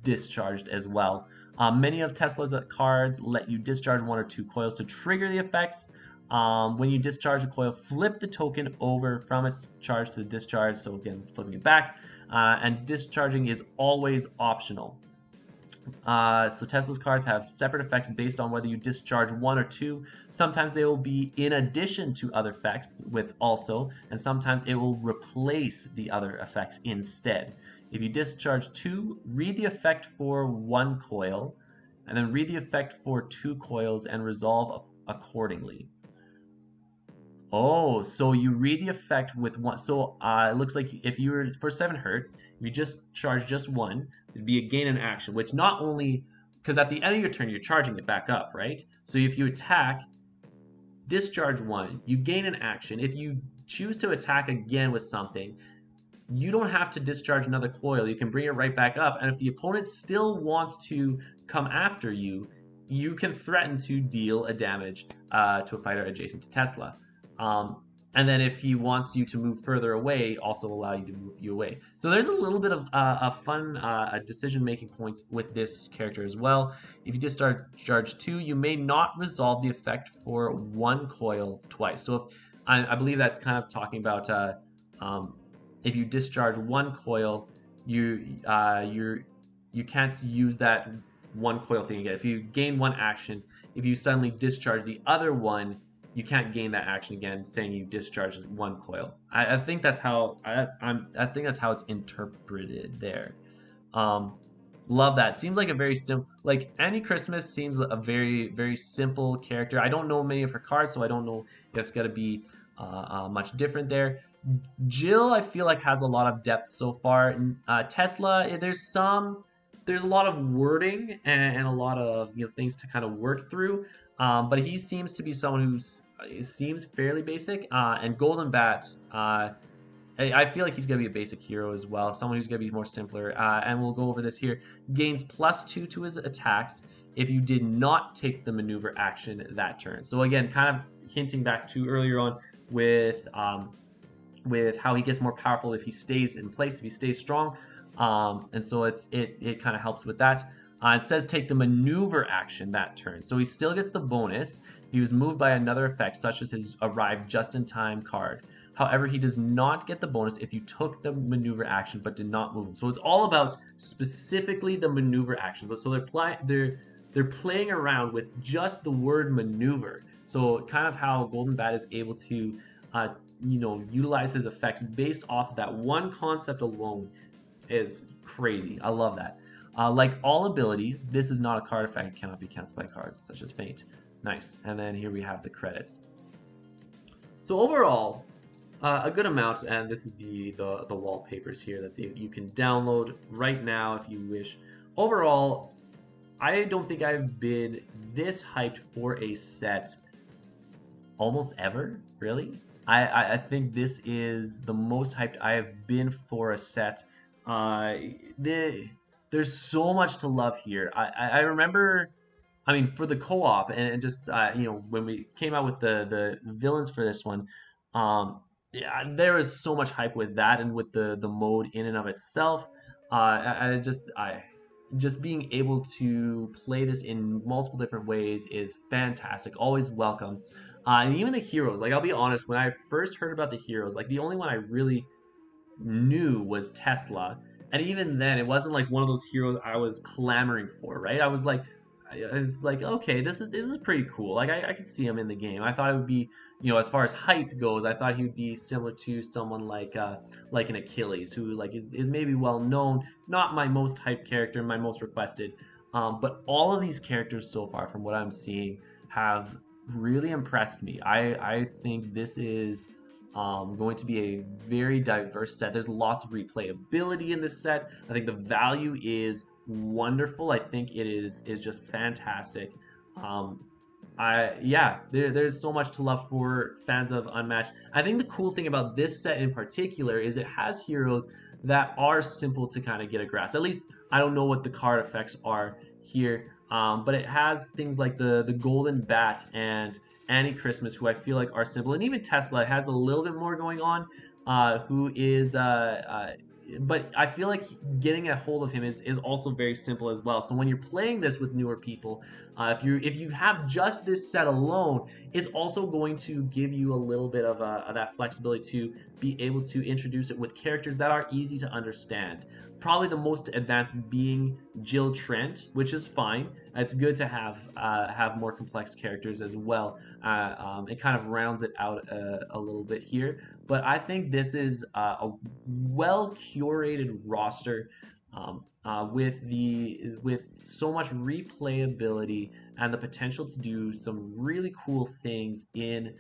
discharged as well. Many of Tesla's cards let you discharge 1 or 2 coils to trigger the effects. When you discharge a coil, flip the token over from its charge to the discharge. So again, flipping it back, and discharging is always optional. So Tesla's cards have separate effects based on whether you discharge 1 or 2. Sometimes they will be in addition to other effects with also, and sometimes it will replace the other effects instead. If you discharge 2, read the effect for 1 coil. and then read the effect for 2 coils and resolve accordingly. Oh, so you read the effect with one. So it looks like if you were for 7 hertz, if you just charge just one, it'd be a gain in action, which not only because at the end of your turn you're charging it back up, right? So if you attack, discharge one, you gain an action. If you choose to attack again with something, you don't have to discharge another coil. You can bring it right back up. And if the opponent still wants to come after you, you can threaten to deal a damage to a fighter adjacent to Tesla. And then if he wants you to move further away, also allow you to move you away. So there's a little bit of a fun decision-making points with this character as well. If you discharge 2, you may not resolve the effect for 1 coil twice. So if, I believe that's kind of talking about if you discharge 1 coil, you can't use that 1 coil thing again. If you gain 1 action, if you suddenly discharge the other one, you can't gain that action again, saying you discharged 1 coil. I think that's how I think that's how it's interpreted there. Love that. Seems like a very simple, like Annie Christmas seems a very simple character. I don't know many of her cards, so I don't know if it's gonna be much different there. Jill, I feel like has a lot of depth so far. Tesla, there's a lot of wording and a lot of things to kind of work through. But he seems to be someone who seems fairly basic. And Golden Bat, I feel like he's going to be a basic hero as well. Someone who's going to be more simpler. And we'll go over this here. Gains +2 to his attacks if you did not take the maneuver action that turn. So again, kind of hinting back to earlier on with how he gets more powerful if he stays in place, if he stays strong. And so it kind of helps with that. It says take the maneuver action that turn. So he still gets the bonus if he was moved by another effect, such as his arrive just in time card. However, he does not get the bonus if you took the maneuver action but did not move him. So it's all about specifically the maneuver action. So they're playing around with just the word maneuver. So kind of how Golden Bat is able to utilize his effects based off of that one concept alone is crazy. I love that. Like all abilities, this is not a card effect. It cannot be canceled by cards such as Feint. Nice. And then here we have the credits. So overall, a good amount, and this is the wallpapers here that you can download right now if you wish. Overall, I don't think I've been this hyped for a set almost ever, really. I think this is the most hyped I have been for a set. There's so much to love here. I remember, I mean, for the co-op and just when we came out with the villains for this one, yeah, there was so much hype with that and with the mode in and of itself. Just being able to play this in multiple different ways is fantastic. Always welcome. And even the heroes, like I'll be honest, when I first heard about the heroes, like the only one I really knew was Tesla. And even then, it wasn't like one of those heroes I was clamoring for, right? It's like, okay, this is pretty cool. Like I could see him in the game. I thought it would be, as far as hype goes, I thought he would be similar to someone like an Achilles, who like is maybe well known, not my most hyped character, my most requested. But all of these characters so far, from what I'm seeing, have really impressed me. I think this is going to be a very diverse set. There's lots of replayability in this set. I think the value is wonderful. I think it is just fantastic. There's so much to love for fans of Unmatched. I think the cool thing about this set in particular is it has heroes that are simple to kind of get a grasp. At least I don't know what the card effects are here, but it has things like the Golden Bat and Annie Christmas, who I feel like are simple, and even Tesla has a little bit more going on, who is but I feel like getting a hold of him is also very simple as well. So when you're playing this with newer people, if you have just this set alone, it's also going to give you a little bit of that flexibility to be able to introduce it with characters that are easy to understand. Probably the most advanced being Jill Trent, which is fine. It's good to have more complex characters as well. It kind of rounds it out a little bit here. But I think this is a well curated roster. with so much replayability and the potential to do some really cool things in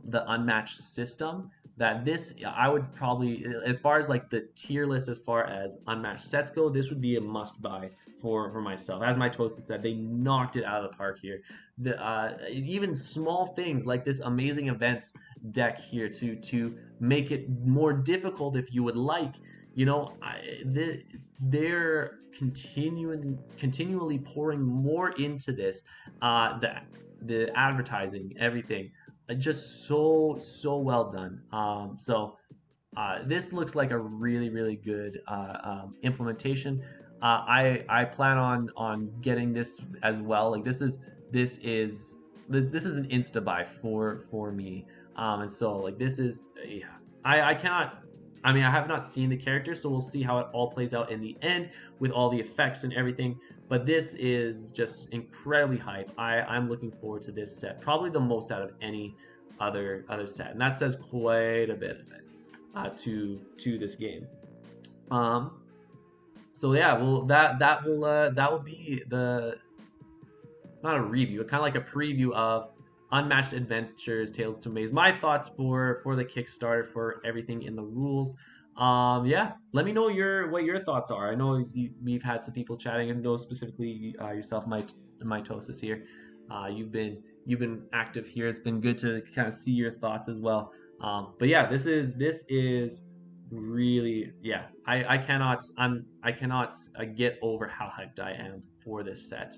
the unmatched system, that this I would probably, as far as like the tier list as far as unmatched sets go, this would be a must buy for myself. As my toast said, they knocked it out of the park here. The even small things like this amazing events deck here to make it more difficult if you would like. You know, they're continually pouring more into this. The advertising, everything, just so well done. This looks like a really good implementation. I plan on getting this as well. Like this is this is an insta buy for me. And so like this is, yeah. I cannot. I mean, I have not seen the characters, so we'll see how it all plays out in the end with all the effects and everything. But this is just incredibly hype. I'm looking forward to this set, probably the most out of any other set, and that says quite a bit of it to this game. Um, so yeah, well that will be the, not a review, kind of like a preview of Unmatched Adventures, Tales to Maze. My thoughts for the Kickstarter, for everything in the rules. Yeah, let me know what your thoughts are. I know we've had some people chatting, and know specifically yourself, my Tosis here. You've been active here. It's been good to kind of see your thoughts as well. But yeah, this is really, I cannot get over how hyped I am for this set.